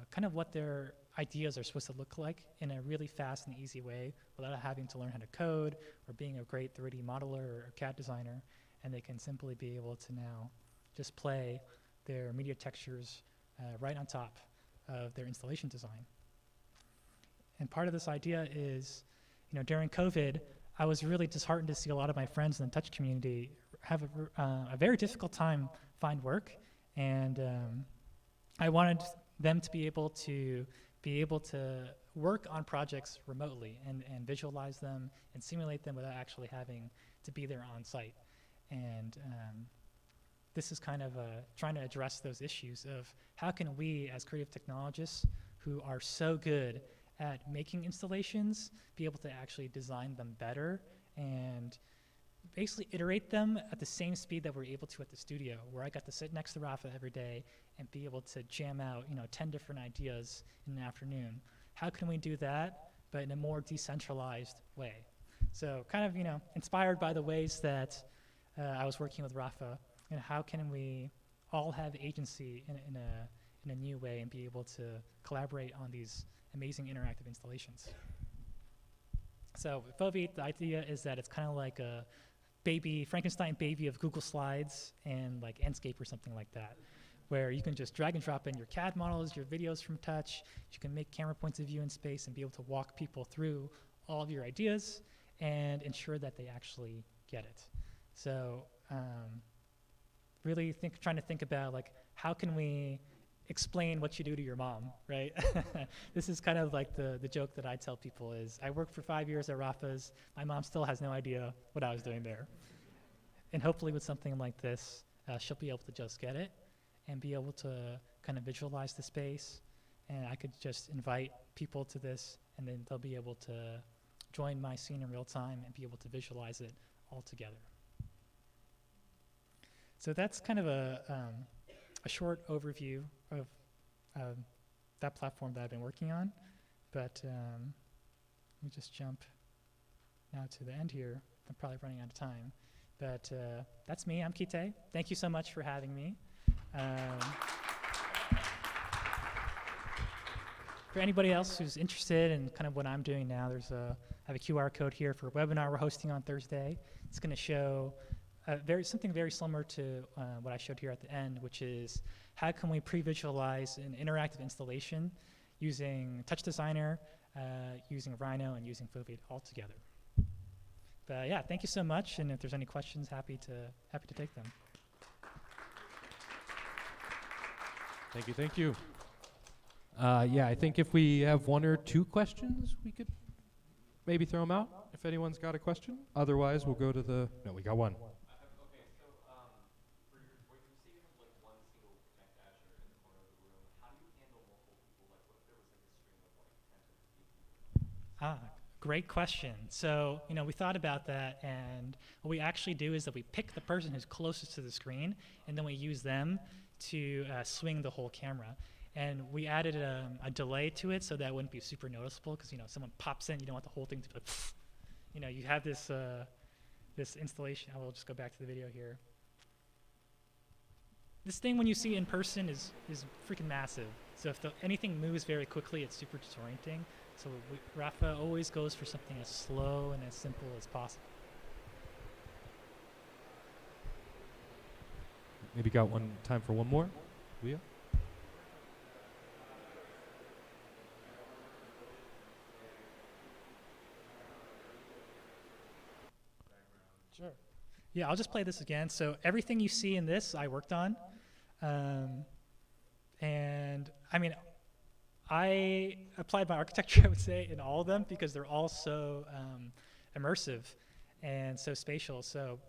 kind of what their ideas are supposed to look like in a really fast and easy way without having to learn how to code or being a great 3D modeler or CAD designer. And they can simply be able to now just play their media textures right on top of their installation design. And part of this idea is, during COVID, I was really disheartened to see a lot of my friends in the Touch community have a very difficult time find work, and I wanted them to be able to work on projects remotely and visualize them and simulate them without actually having to be there on site. And this is kind of trying to address those issues of how can we as creative technologists who are so good at making installations be able to actually design them better and basically iterate them at the same speed that we're able to at the studio, where I got to sit next to Rafa every day and be able to jam out 10 different ideas in an afternoon. How can we do that, but in a more decentralized way? So kind of inspired by the ways that I was working with Rafa, and how can we all have agency in a new way and be able to collaborate on these amazing interactive installations. So with Foveate, the idea is that it's kind of like a Frankenstein baby of Google Slides and like Enscape or something like that, where you can just drag and drop in your CAD models, your videos from Touch, you can make camera points of view in space and be able to walk people through all of your ideas and ensure that they actually get it. So really trying to think about like how can we explain what you do to your mom, right? This is kind of like the joke that I tell people is, I worked for 5 years at Rafa's. My mom still has no idea what I was doing there. And hopefully with something like this, she'll be able to just get it and be able to kind of visualize the space. And I could just invite people to this, and then they'll be able to join my scene in real time and be able to visualize it all together. So that's kind of a short overview of that platform that I've been working on. But let me just jump now to the end here. I'm probably running out of time. But that's me. I'm Kitae. Thank you so much for having me. For anybody else who's interested in kind of what I'm doing now, I have a QR code here for a webinar we're hosting on Thursday. It's going to show something very similar to what I showed here at the end, which is how can we pre-visualize an interactive installation using TouchDesigner, using Rhino, and using Fluid all together. But yeah, thank you so much, and if there's any questions, happy to take them. Thank you. Yeah, I think if we have 1 or 2 questions, we could maybe throw them out if anyone's got a question. Otherwise, we'll go to the, no, we got one. Okay, so for your, what you say you have like one single connect dasher in the corner of the room, how do you handle multiple people? Like what if there was like a stream of like 10 to 15 people? Great question. So, we thought about that, and what we actually do is that we pick the person who's closest to the screen, and then we use them to swing the whole camera. And we added a delay to it so that it wouldn't be super noticeable, because someone pops in, you don't want the whole thing to be like, you have this this installation. I will just go back to the video here. This thing, when you see it in person, is freaking massive. So if anything moves very quickly, it's super disorienting. So Rafa always goes for something as slow and as simple as possible. Maybe got time for one more? Leah? Sure. Yeah, I'll just play this again. So everything you see in this, I worked on. And I mean, I applied my architecture, I would say, in all of them because they're all so immersive and so spatial. So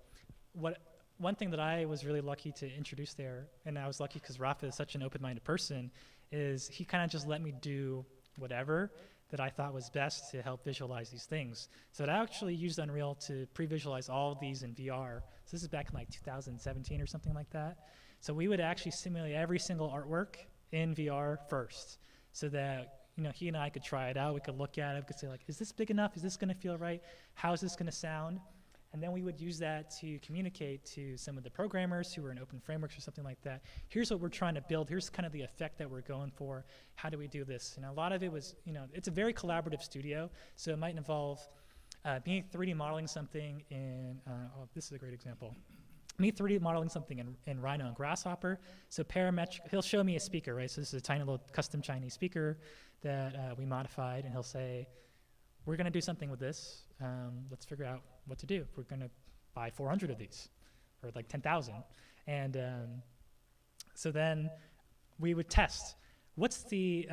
one thing that I was really lucky to introduce there, and I was lucky because Rafa is such an open-minded person, is he kind of just let me do whatever that I thought was best to help visualize these things. So I actually used Unreal to pre-visualize all of these in VR. So this is back in like 2017 or something like that. So we would actually simulate every single artwork in VR first, so that he and I could try it out. We could look at it, we could say like, is this big enough? Is this gonna feel right? How is this gonna sound? And then we would use that to communicate to some of the programmers who were in open frameworks or something like that. Here's what we're trying to build. Here's kind of the effect that we're going for. How do we do this? And a lot of it was, it's a very collaborative studio, so it might involve me 3D modeling something in, this is a great example. Me 3D modeling something in Rhino and Grasshopper. So parametric, he'll show me a speaker, right? So this is a tiny little custom Chinese speaker that we modified, and he'll say, we're gonna do something with this. Let's figure out what to do. We're gonna buy 400 of these, or like 10,000. And so then we would test. What's the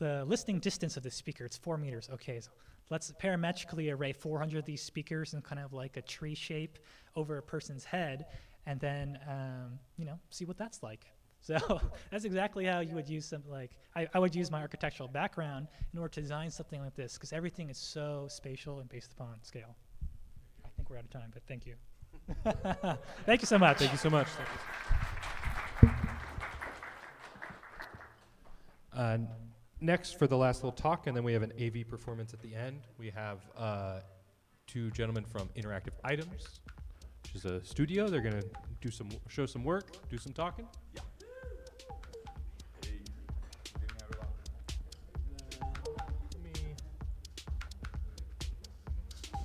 listening distance of the speaker? It's 4 meters. Okay, so let's parametrically array 400 of these speakers in kind of like a tree shape over a person's head, and then see what that's like. So that's exactly how you would use something like, I would use my architectural background in order to design something like this, because everything is so spatial and based upon scale. I think we're out of time, but thank you. Thank you so much. Thank you so much. Next, for the last little talk, and then we have an AV performance at the end, we have 2 gentlemen from Interactive Items, which is a studio. They're going to show some work, do some talking. Yeah.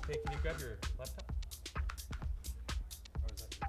Hey, can you grab your laptop? Or is that yours?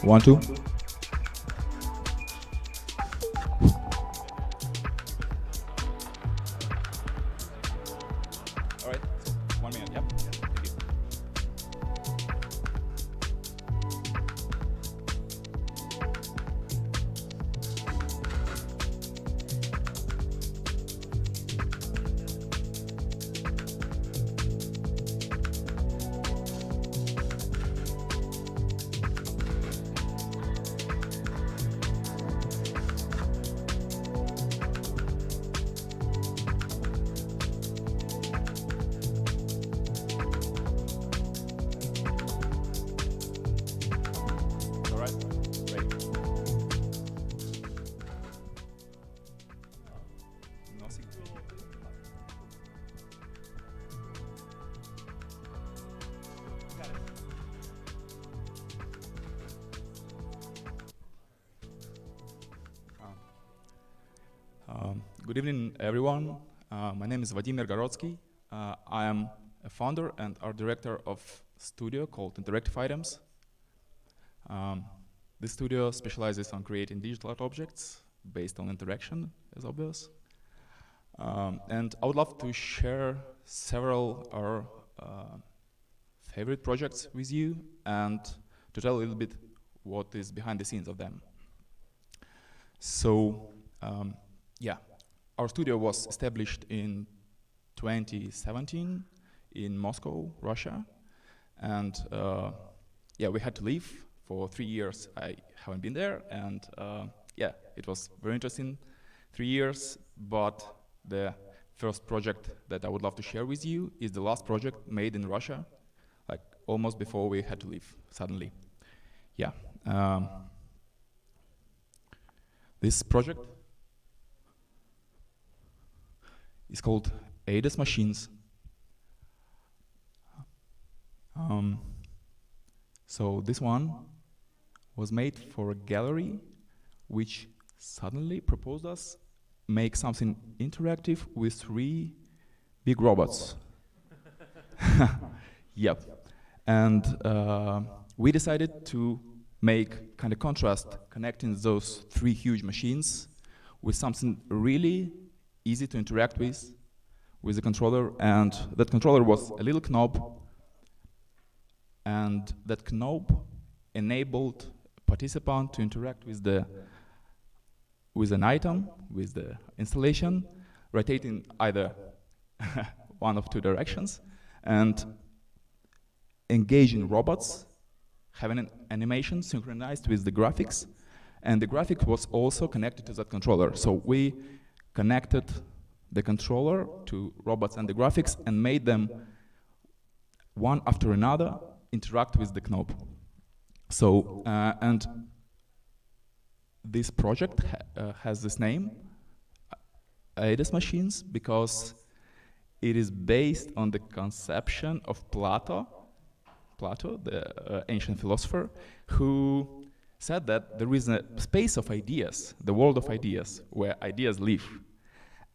1, 2. All right, 1 minute, yep. Thank you. All right, great. Nothing. Good evening, everyone. My name is Vladimir Gorodsky. I am a founder and art director of a studio called Interactive Items. This studio specializes on creating digital art objects based on interaction, as obvious. And I would love to share several our favorite projects with you and to tell a little bit what is behind the scenes of them. So, yeah, our studio was established in 2017 in Moscow, Russia. And yeah, we had to leave. For 3 years, I haven't been there. And yeah, it was very interesting 3 years. But the first project that I would love to share with you is the last project made in Russia, like almost before we had to leave suddenly. Yeah. This project is called ADAS Machines. So this one was made for a gallery which suddenly proposed us make something interactive with 3 big robots. Yep. And we decided to make kind of contrast connecting those 3 huge machines with something really easy to interact with the controller. And that controller was a little knob, and that knob enabled participant to interact with an item, with the installation, rotating either one of 2 directions, and engaging robots, having an animation synchronized with the graphics, and the graphic was also connected to that controller. So we connected the controller to robots and the graphics and made them one after another interact with the knob. So, and this project has this name, ADAS Machines, because it is based on the conception of Plato, the ancient philosopher, who said that there is a space of ideas, the world of ideas, where ideas live.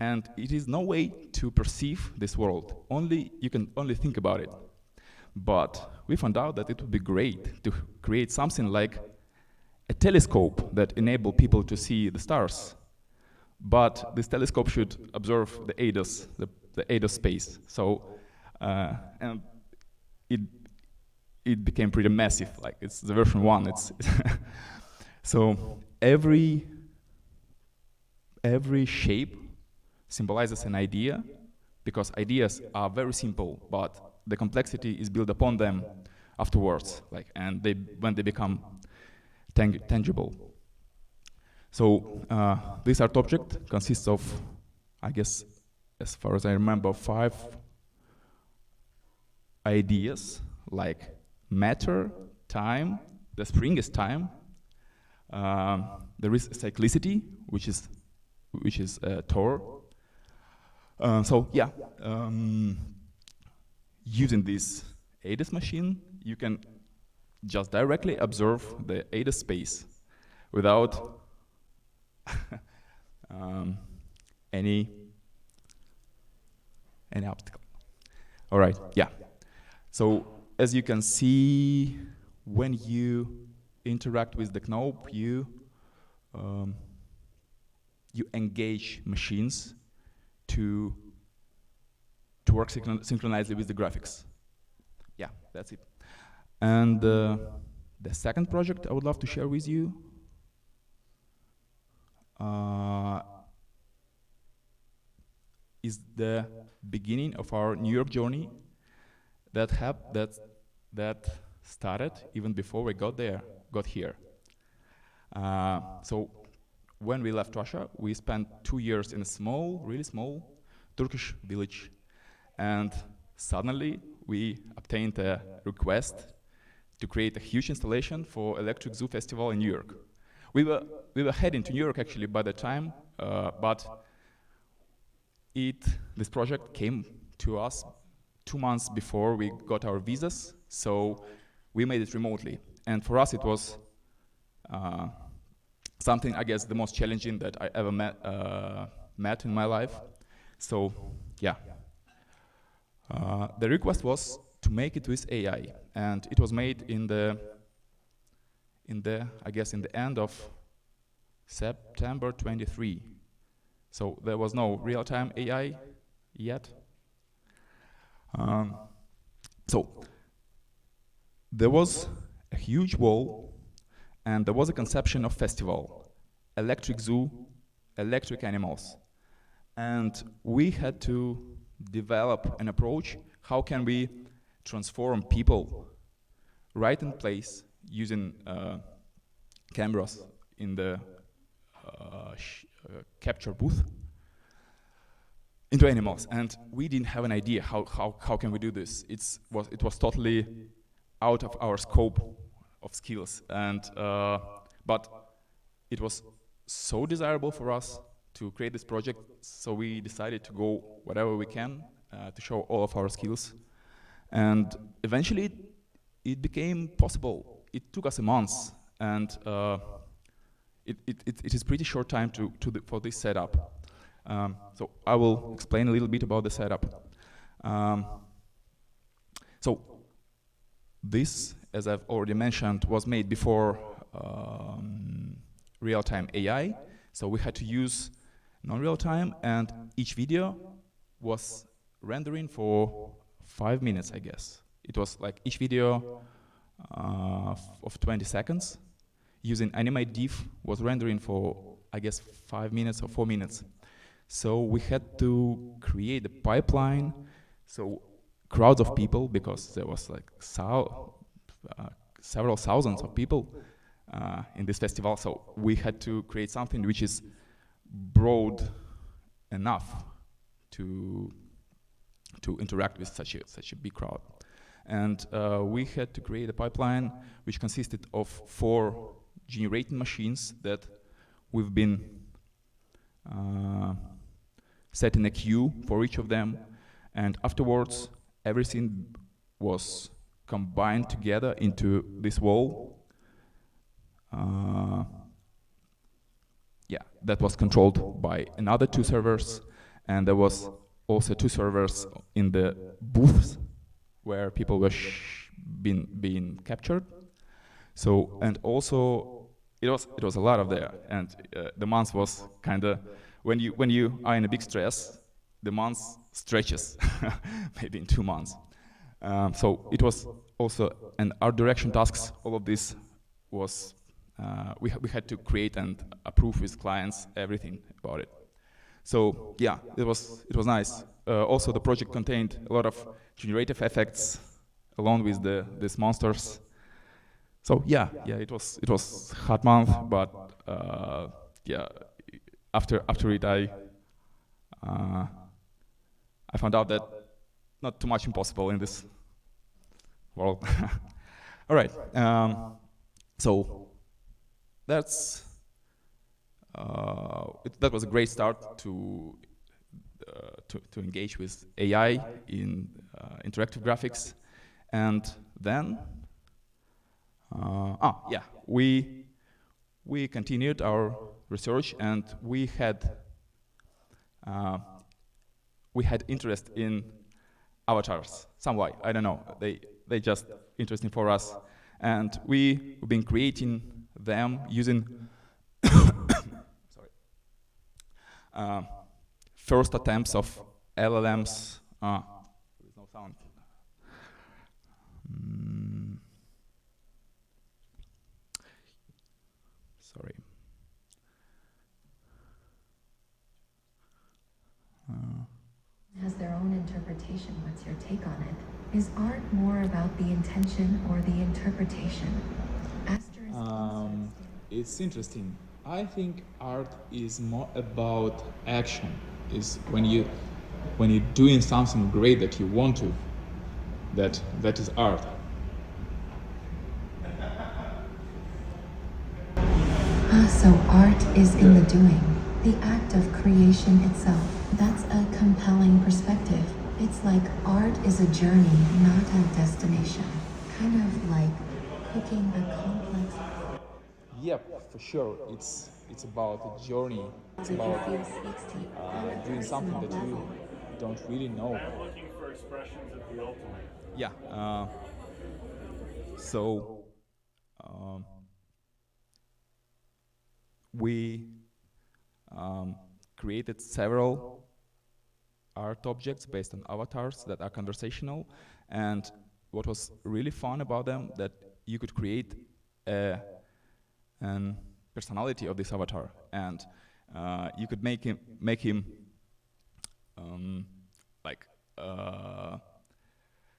And it is no way to perceive this world. You can only think about it. But we found out that it would be great to create something like a telescope that enable people to see the stars. But this telescope should observe the ADAS, the ADAS space. So, and it became pretty massive. Like it's the version 1. It's so every shape symbolizes an idea, because ideas are very simple, but the complexity is built upon them afterwards, and when they become tangible. So this art object consists of, I guess, as far as I remember, 5 ideas, like matter, time, the spring is time, there is cyclicity, which is Tor. So yeah, using this ADAS machine, you can just directly observe the ADAS space without any obstacle. All right, yeah. So as you can see, when you interact with the knob, you engage machines to work synchronously with the graphics. Yeah, that's it. And the second project I would love to share with you is the beginning of our New York journey that started even before we got here. So when we left Russia, we spent 2 years in a small, really small Turkish village, and suddenly we obtained a request to create a huge installation for Electric Zoo Festival in New York. We were heading to New York actually by the time, but this project came to us 2 months before we got our visas, so we made it remotely. And for us it was something, I guess, the most challenging that I ever met in my life. So yeah, the request was to make it with AI, and it was made in the end of September 23. So there was no real-time AI yet. So there was a huge wall, and there was a conception of festival, electric zoo, electric animals. And we had to develop an approach, how can we transform people right in place using cameras in the capture booth into animals. And we didn't have an idea how can we do this. It was totally out of our scope of skills, and but it was so desirable for us to create this project, so we decided to go whatever we can to show all of our skills. And eventually it became possible. It took us a month, and it is pretty short time for this setup. So I will explain a little bit about the setup. So this, as I've already mentioned, was made before real-time AI. So we had to use non-real-time, and each video was rendering for 5 minutes, I guess. It was like each video of 20 seconds. Using animate diff was rendering for, I guess, 5 minutes or 4 minutes. So we had to create a pipeline, so crowds of people, because there was like several thousands of people in this festival. So we had to create something which is broad enough to interact with such a big crowd. And we had to create a pipeline which consisted of 4 generating machines that we've been set in a queue for each of them, and afterwards everything was combined together into this wall. Yeah, that was controlled by another 2 servers, and there was also 2 servers in the booths where people were being captured. So, and also it was a lot of there, and the month was kind of, when you are in a big stress, the month stretches maybe in 2 months. So it was also an art direction tasks. All of this was we had to create and approve with clients everything about it. So yeah, it was nice. Also, the project contained a lot of generative effects along with these monsters. So yeah, it was hard month, but yeah, after it I found out that not too much impossible in this world. All right, so that was a great start to engage with AI in interactive graphics, and then we continued our research, and we had interest in avatars. Some way, I don't know. They just interesting for us, And we've been creating them using sorry, first attempts of LLMs. There is no sound. Sorry. Has their own interpretation. What's your take on it? Is art more about the intention or the interpretation? It's interesting. I think art is more about action. Is when you're doing something great that you want to. That is art. So art is in the doing, the act of creation itself. That's a compelling perspective. It's like art is a journey, not a destination. Kind of like cooking a complex. Yep, for sure. It's about a journey. It's about doing something that you don't really know. I'm looking for expressions of the ultimate. Yeah. So we created several art objects based on avatars that are conversational, and what was really fun about them that you could create an personality of this avatar, and you could make him like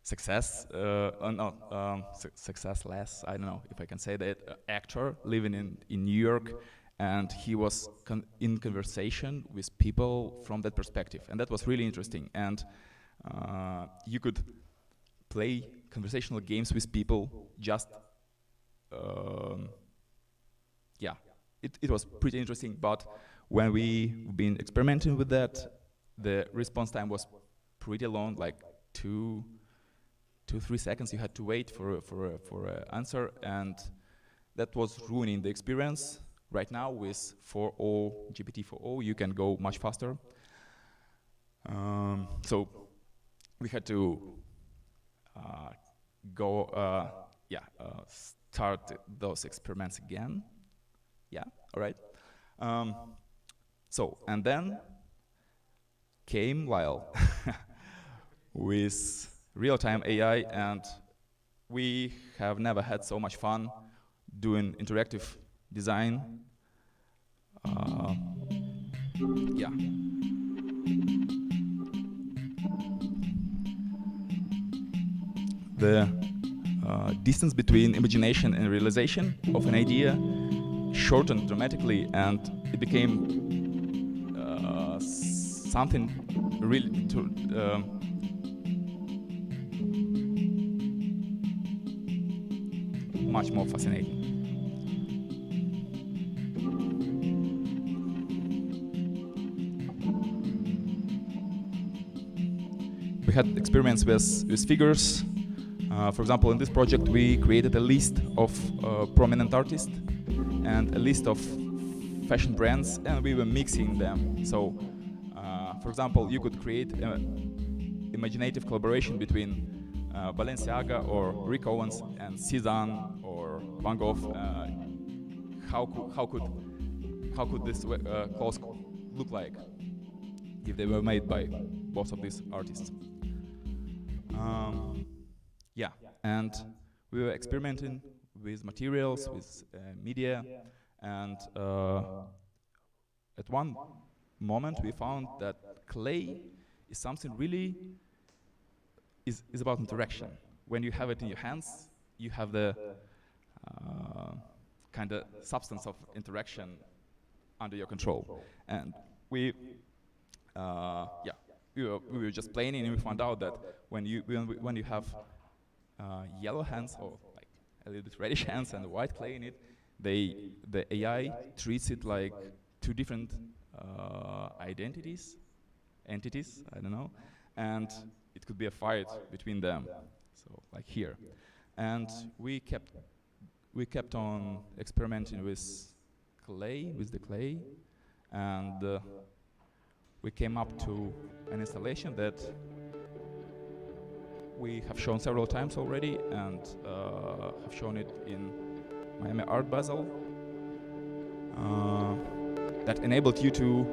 successless. I don't know if I can say that. Actor living in New York, and he was in conversation with people from that perspective, and that was really interesting. And you could play conversational games with people. Just yeah, it was pretty interesting. But when we've been experimenting with that, the response time was pretty long, like 2-3 seconds. You had to wait for an answer, and that was ruining the experience. Right now with 4.0, GPT-4.0, you can go much faster. So we had to start those experiments again. Yeah, all right. And then came Lyell with real-time AI, and we have never had so much fun doing interactive design. Yeah. The distance between imagination and realization of an idea shortened dramatically, and it became something really much more fascinating. We had experiments with figures. For example, in this project, we created a list of prominent artists and a list of fashion brands, and we were mixing them. So, for example, you could create an imaginative collaboration between Balenciaga or Rick Owens and Cezanne or Van Gogh. How could this clothes look like if they were made by both of these artists? Yeah, and we were experimenting with materials, with media, and at one moment we found that clay is something really is about interaction. When you have it in your hands, you have the kind of substance of interaction under your control. And we were just playing, and we found out that when you have yellow hands, or like a little bit reddish hands, and white clay in it, the AI treats it like two different entities, I don't know, and it could be a fight between them. So like here, and we kept on experimenting with the clay, and we came up to an installation that we have shown several times already, and have shown it in Miami Art Basel. That enabled you to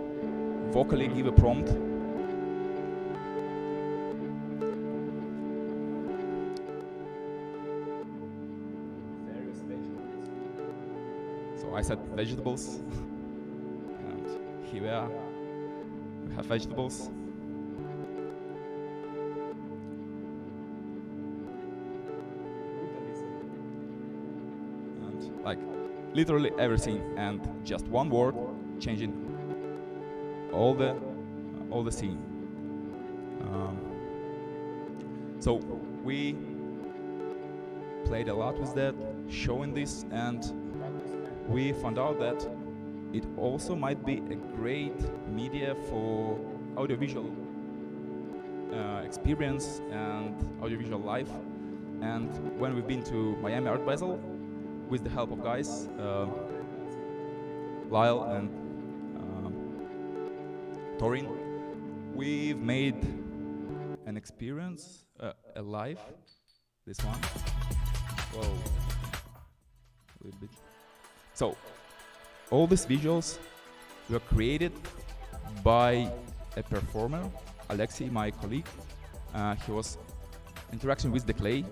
vocally give a prompt. So I said vegetables, and here we are. We have vegetables. And like literally everything, and just one word changing all the scene. So we played a lot with that, showing this, and we found out that it also might be a great media for audiovisual experience and audiovisual life. And when we've been to Miami Art Basel, with the help of guys, Lyell and Torin, we've made an experience alive. This one. Whoa. A little bit. So, all these visuals were created by a performer, Alexei, my colleague. He was interacting with the clay,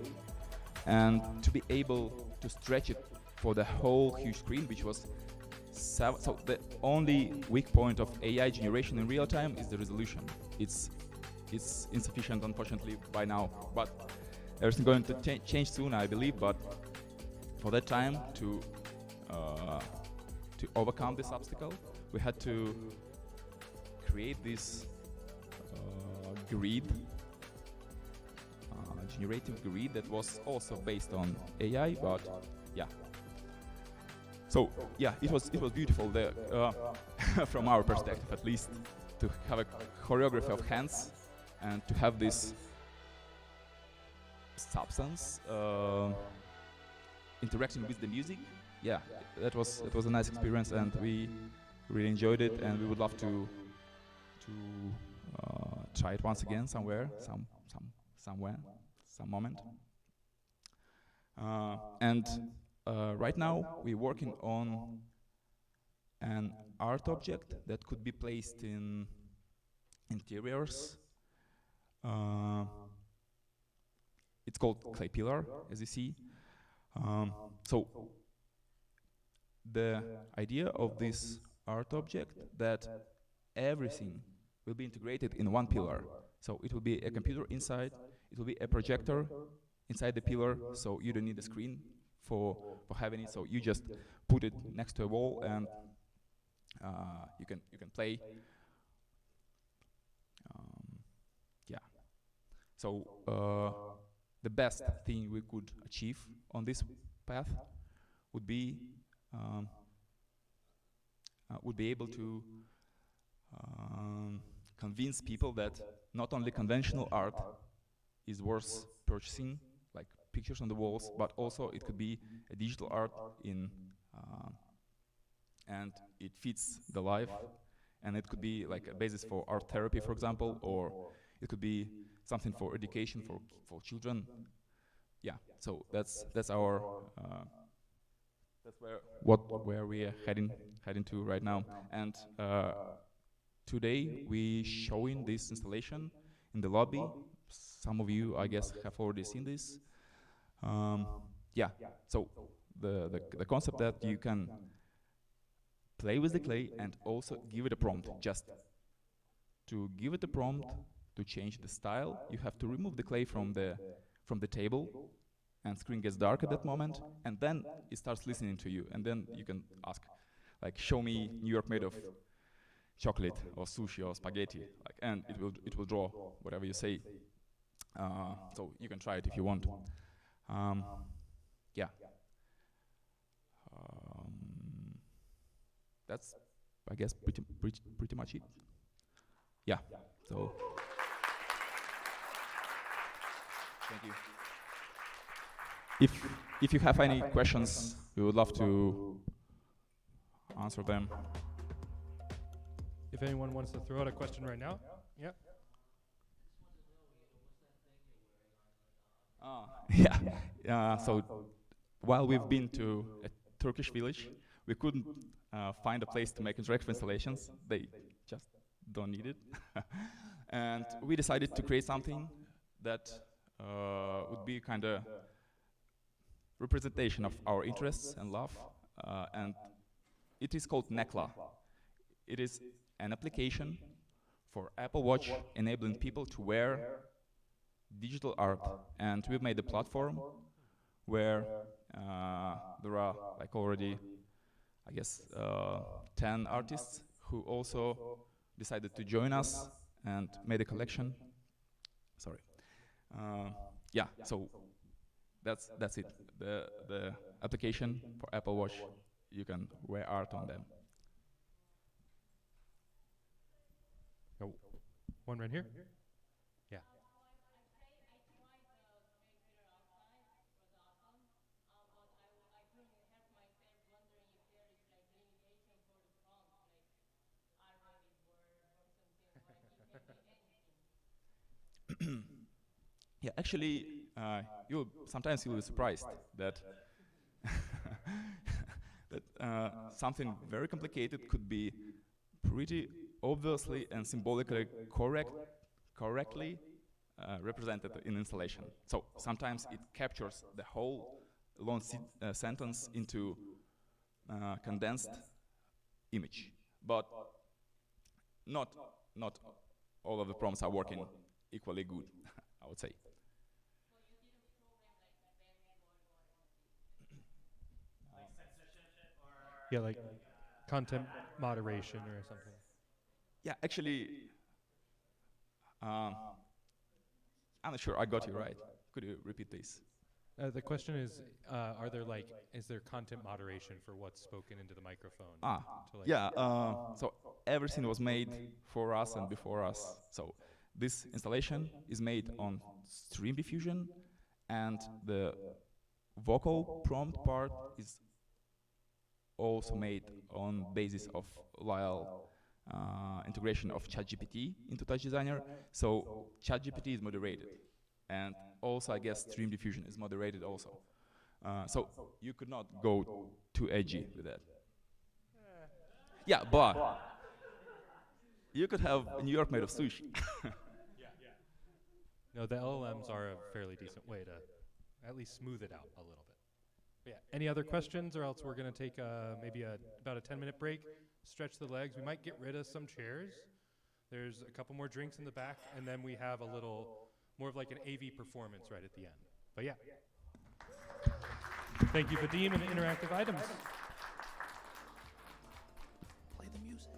and to be able to stretch it for the whole huge screen, which was so the only weak point of AI generation in real time is the resolution. It's insufficient, unfortunately, by now, but everything's going to change soon, I believe. But for that time, to overcome this obstacle, we had to create this grid, generative grid that was also based on AI, but yeah. So yeah, it was beautiful there, from our perspective at least, to have a choreography of hands and to have this substance interacting with the music. Yeah, that was a nice experience, and we really enjoyed it, and we would love to try it once again somewhere, somewhere, some moment. And right now we're working on an art object that could be placed in interiors. It's called clay pillar, as you see. So the idea of this art object that everything will be integrated in one pillar. So it will be a computer inside, it will be a projector inside the pillar, so you don't need a screen for having it, so you just put it next to a wall, and you can play. Yeah. So the best thing we could achieve on this path would be able to convince people that not only conventional art is worth purchasing, like pictures on the walls, but also it could be a digital art and it fits the life, and it could be like a basis for art therapy, for example, or it could be something for education for children. Yeah, so that's our where we are heading to right now. And today we showing this installation in the lobby. Some of you, I guess, have already seen this. Yeah, so the concept that you can play with the clay and also give it a prompt. Just to give it a prompt to change the style, you have to remove the clay from the table, and screen gets dark at that moment, and then it starts listening to you, and then you can ask, like, show me New York made of chocolate or sushi or spaghetti, like, and it will draw whatever you say. So you can try it if you want. Yeah. That's, I guess, pretty much it. Yeah. So. Thank you. If you have any questions, we would love to answer them. If anyone wants to throw out a question right now, yeah. Yeah. So while we've been to a Turkish village, we couldn't find a place to make interactive installations. They just don't need it. And we decided to create something that would be kind of representation of our interests and love. And it is called Nekla. It is an application for Apple Watch enabling people to wear digital art. And we've made a platform where there are like already, I guess, 10 artists who also decided to join us and made a collection. Sorry. Yeah, so that's it. The application for Apple Watch, you can wear art on them. Oh, one right here? Yeah. Yeah, actually, sometimes you'll be surprised that that something very complicated could be pretty obviously and symbolically correctly represented in installation. So sometimes it captures the whole long sentence into condensed image, but not all of the prompts are working equally good, I would say. Yeah, like content moderation or something. Yeah, actually, I'm not sure I got you right. Could you repeat, please? The question is, is there content moderation for what's spoken into the microphone? Yeah, so everything was made for us and before us. So this installation is made on Stream Diffusion, and the vocal prompt part is also made on basis of Lyell integration of ChatGPT into TouchDesigner. So ChatGPT is moderated. And also, I guess, Stream Diffusion is moderated also. So you could not go too edgy with that. Yeah, but you could have a New York made of sushi. No, the LLMs are a fairly decent way to at least smooth it out a little bit. But yeah, any other questions, or else we're going to take maybe about a 10-minute break, stretch the legs. We might get rid of some chairs. There's a couple more drinks in the back, and then we have a little more of like an AV performance right at the end. But yeah. Thank you, Vadim, and Interactive Items. Play the music.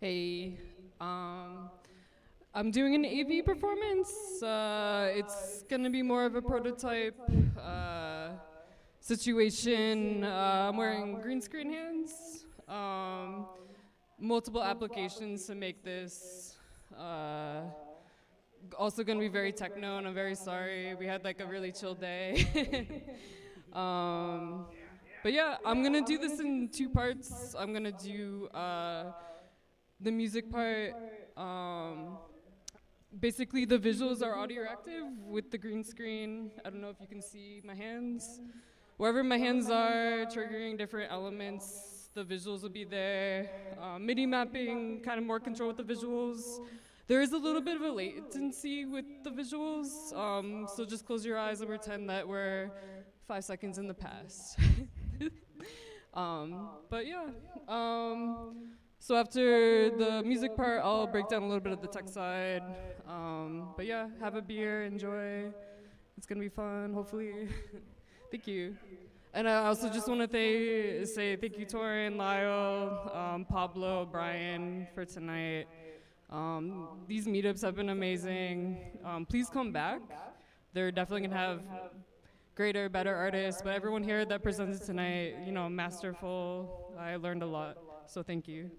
Hey, I'm doing an AV performance. It's gonna be more of a prototype situation. I'm wearing green screen hands. Multiple applications to make this. Also gonna be very techno, and I'm very sorry. We had like a really chill day. But yeah, I'm gonna do this in 2 parts. I'm gonna do the music part. Basically, the visuals are audio-active with the green screen. I don't know if you can see my hands. Wherever my hands are, triggering different elements, the visuals will be there. MIDI mapping, kind of more control with the visuals. There is a little bit of a latency with the visuals, so just close your eyes and pretend that we're 5 seconds in the past. But yeah. So after the music part, I'll break down a little bit of the tech side. But yeah, have a beer, enjoy. It's gonna be fun, hopefully. Thank you. And I also just want to say thank you, Torin, Lyell, Pablo, Bryan, for tonight. These meetups have been amazing. Please come back. They're definitely gonna have greater, better artists, but everyone here that presented tonight, you know, masterful. I learned a lot, so thank you.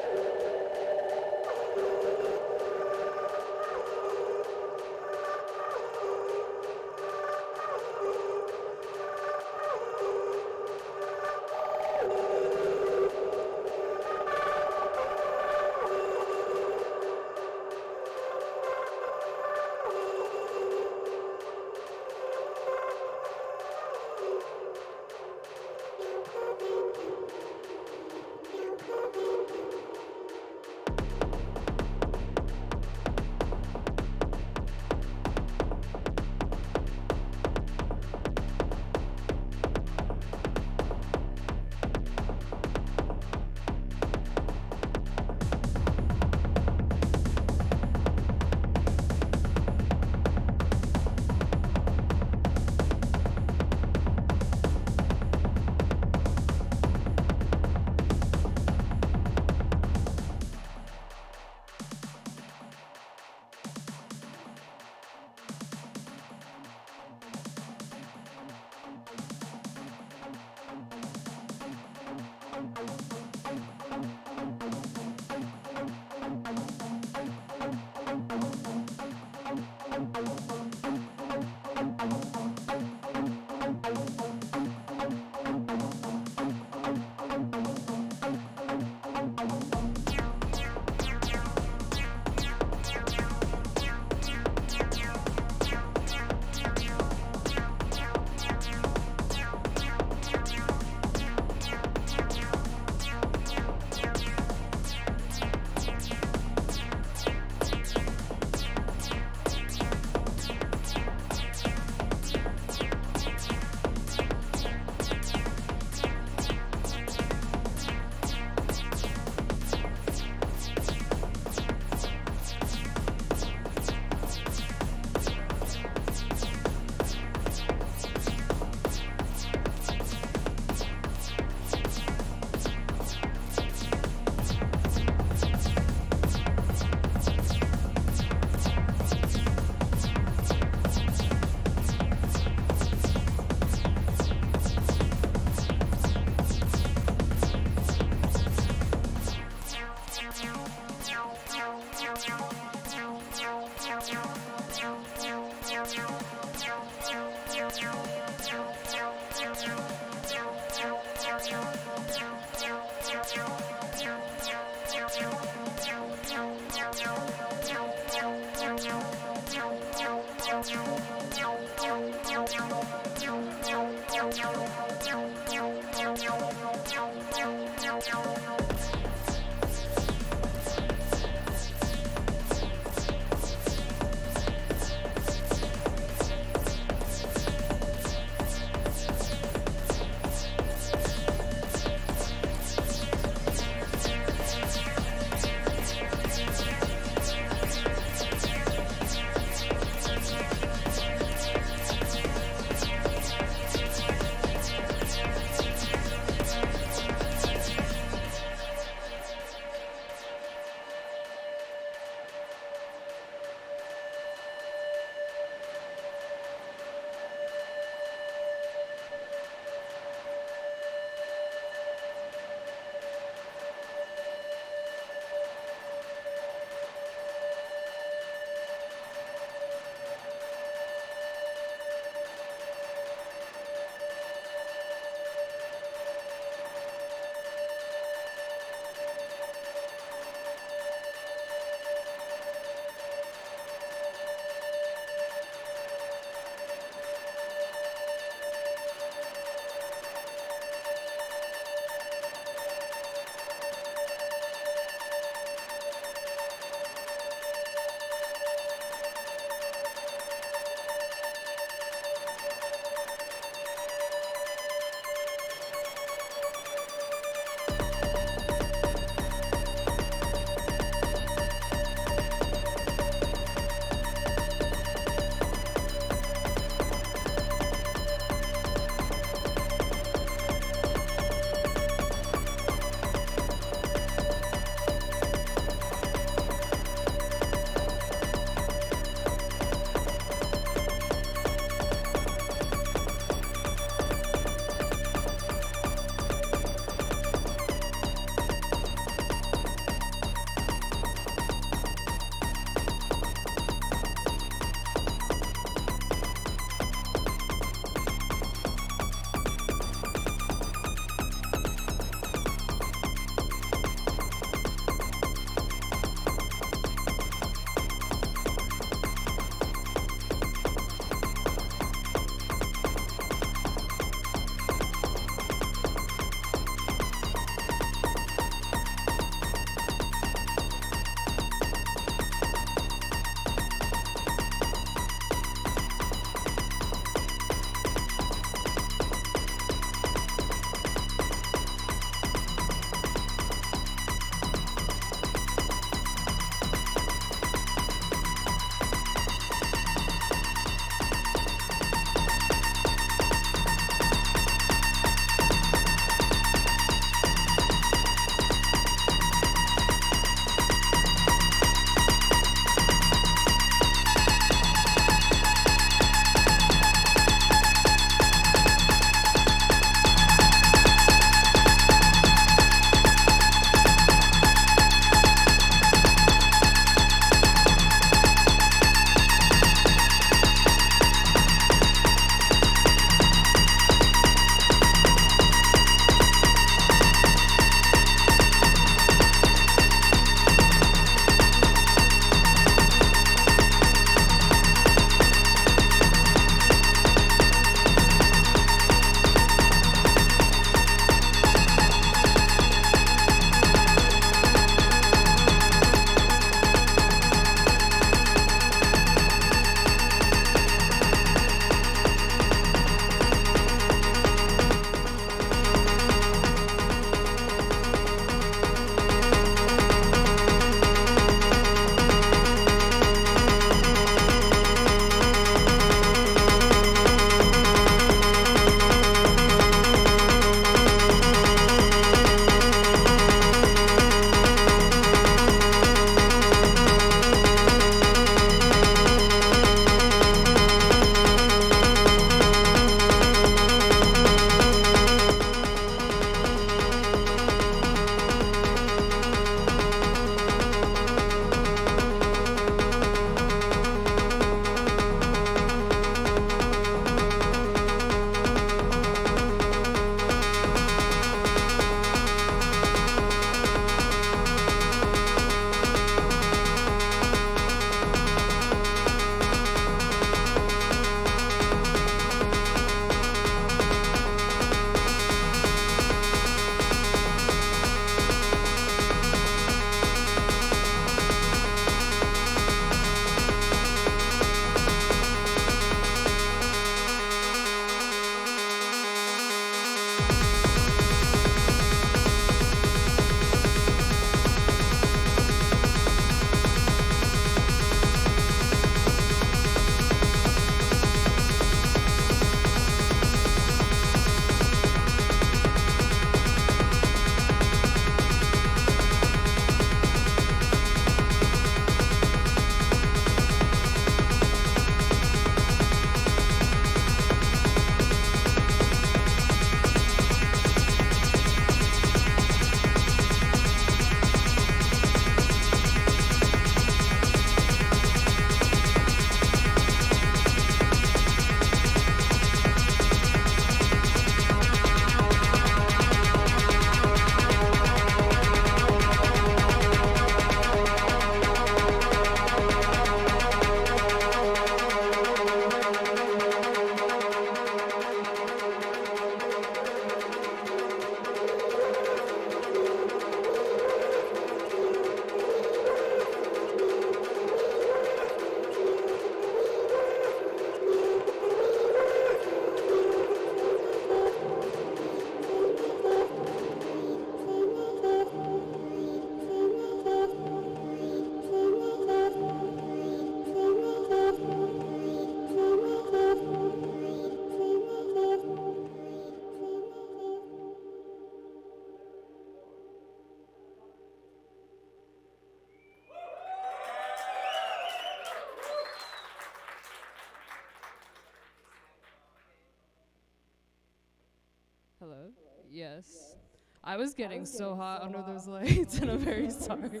Hello? Yes. I was getting so hot under those lights, and I'm very sorry.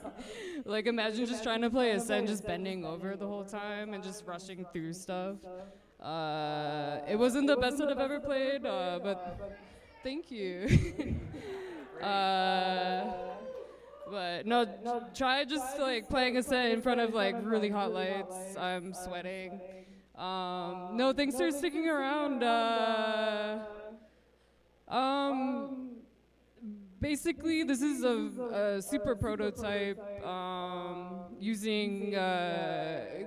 Like, imagine just trying to play Ascend, just bending over the whole time and just rushing through stuff. It wasn't the best that I've ever played, but thank you. But no, try just like playing Ascend in front of like really hot lights. I'm sweating. No, thanks for sticking around. Basically, this is a super prototype using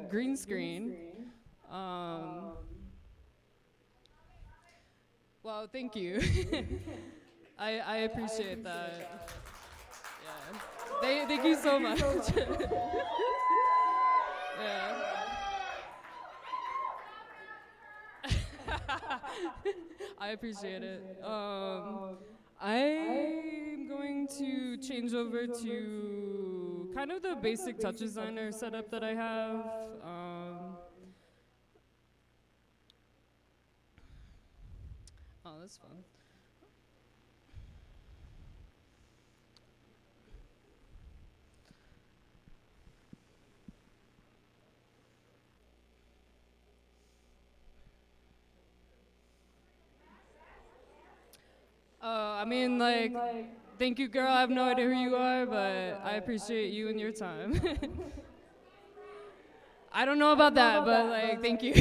green screen. Well, thank you. I appreciate that. Yeah. Thank you so much. Yeah. I appreciate it. I'm going to change over to kind of the basic TouchDesigner setup that I have. Oh, that's fun. I mean, like, thank you, girl. I have no idea who you are, but I appreciate you and your time. I don't know about that, but, like, thank you.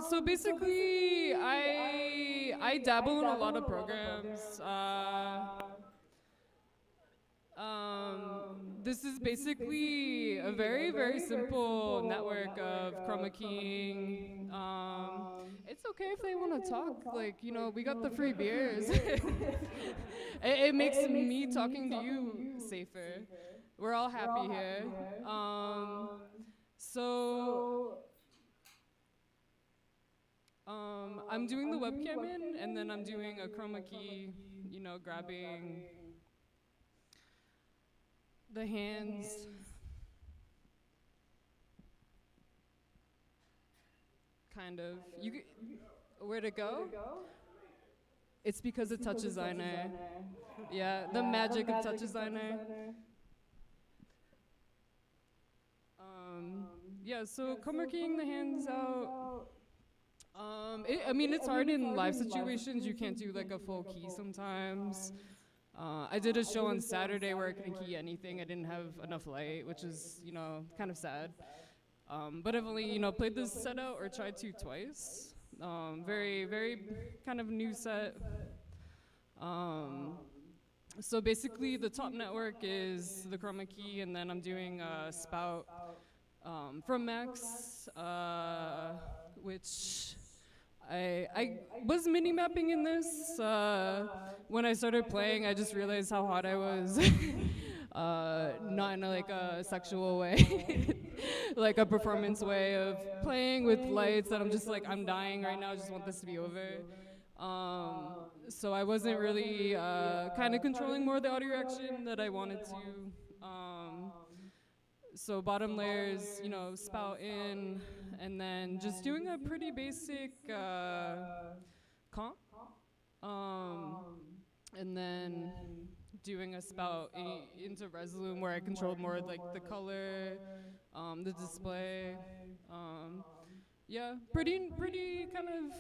So basically, I dabble in a lot of programs. This is basically a very, very simple network of chroma keying. It's okay if they want to talk. Like, you know, we got the free beers. It makes me talking to you safer. We're all happy here. I'm doing the webcam in, and then I'm doing a chroma key, you know, grabbing the hands. Kind of. Where to go? It's because of TouchDesigner. Yeah, the magic of TouchDesigner. Yeah, so chroma keying the hands out. I mean, it's hard in live situations. You can't do like a full key sometimes. I did a show on Saturday where I couldn't key anything. I didn't have enough light, which is, you know, kind of sad. But I've only, you know, played this set out or tried to twice. Very, very kind of new set. So basically, the top network is the chroma key, and then I'm doing a spout from Max, which I was mini-mapping in this. When I started playing, I just realized how hot I was. Not in like a sexual way, like a performance way of playing with lights that I'm just like, I'm dying right now, I just want this to be over. So I wasn't really kind of controlling more of the audio reaction that I wanted to. So bottom layers, you know, spout in, and then just doing a pretty basic comp. And then doing a spout into Resolume where I controlled more like the color, the display. Yeah, pretty kind of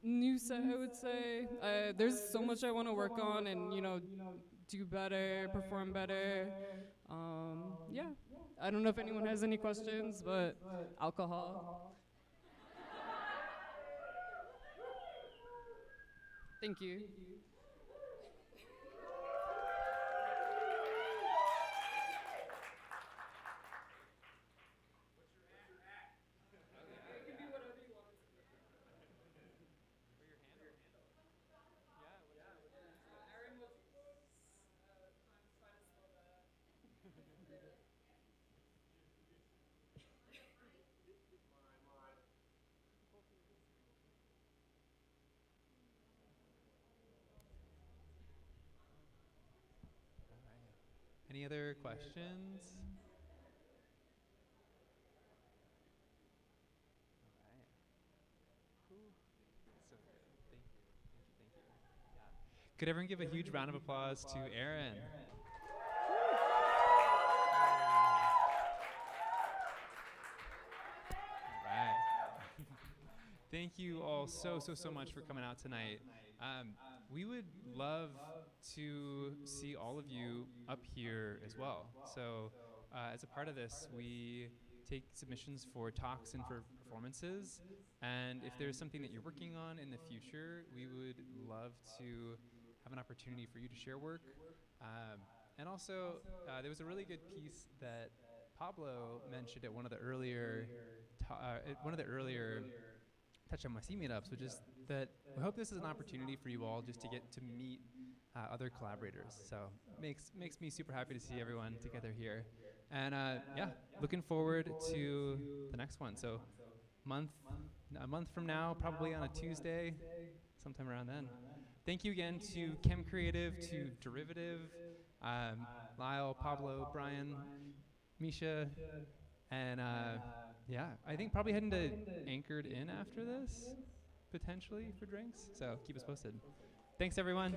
new set, I would say. There's so much I want to work on and, you know, do better, perform better. Yeah, I don't know if anyone has any questions, but alcohol. Thank you. Any other questions? All right. So good. Thank you. Thank you. Yeah. Could everyone give a huge round of applause to Erin? Right. Thank you all so much for coming out tonight. We would love to see all of you up here as well. So as a part of this, we take submissions for talks and for performances. And if there's something that you're working on in the future, we would love to have an opportunity for you to share work. And also, there was a really good piece that Pablo mentioned at one of the earlier TouchNYC meetups, which is that we hope this is an opportunity for you all just to get to meet other collaborators. So makes me super happy to see everyone together here. And yeah, looking forward to the next one. So a month from now, probably on a Tuesday, sometime around then. Thank you again to Chem Creative, to Derivative, Lyell, Pablo, Bryan, Misha, and yeah, I think probably heading to Anchored In after this, potentially for drinks. So keep us posted. Thanks, everyone.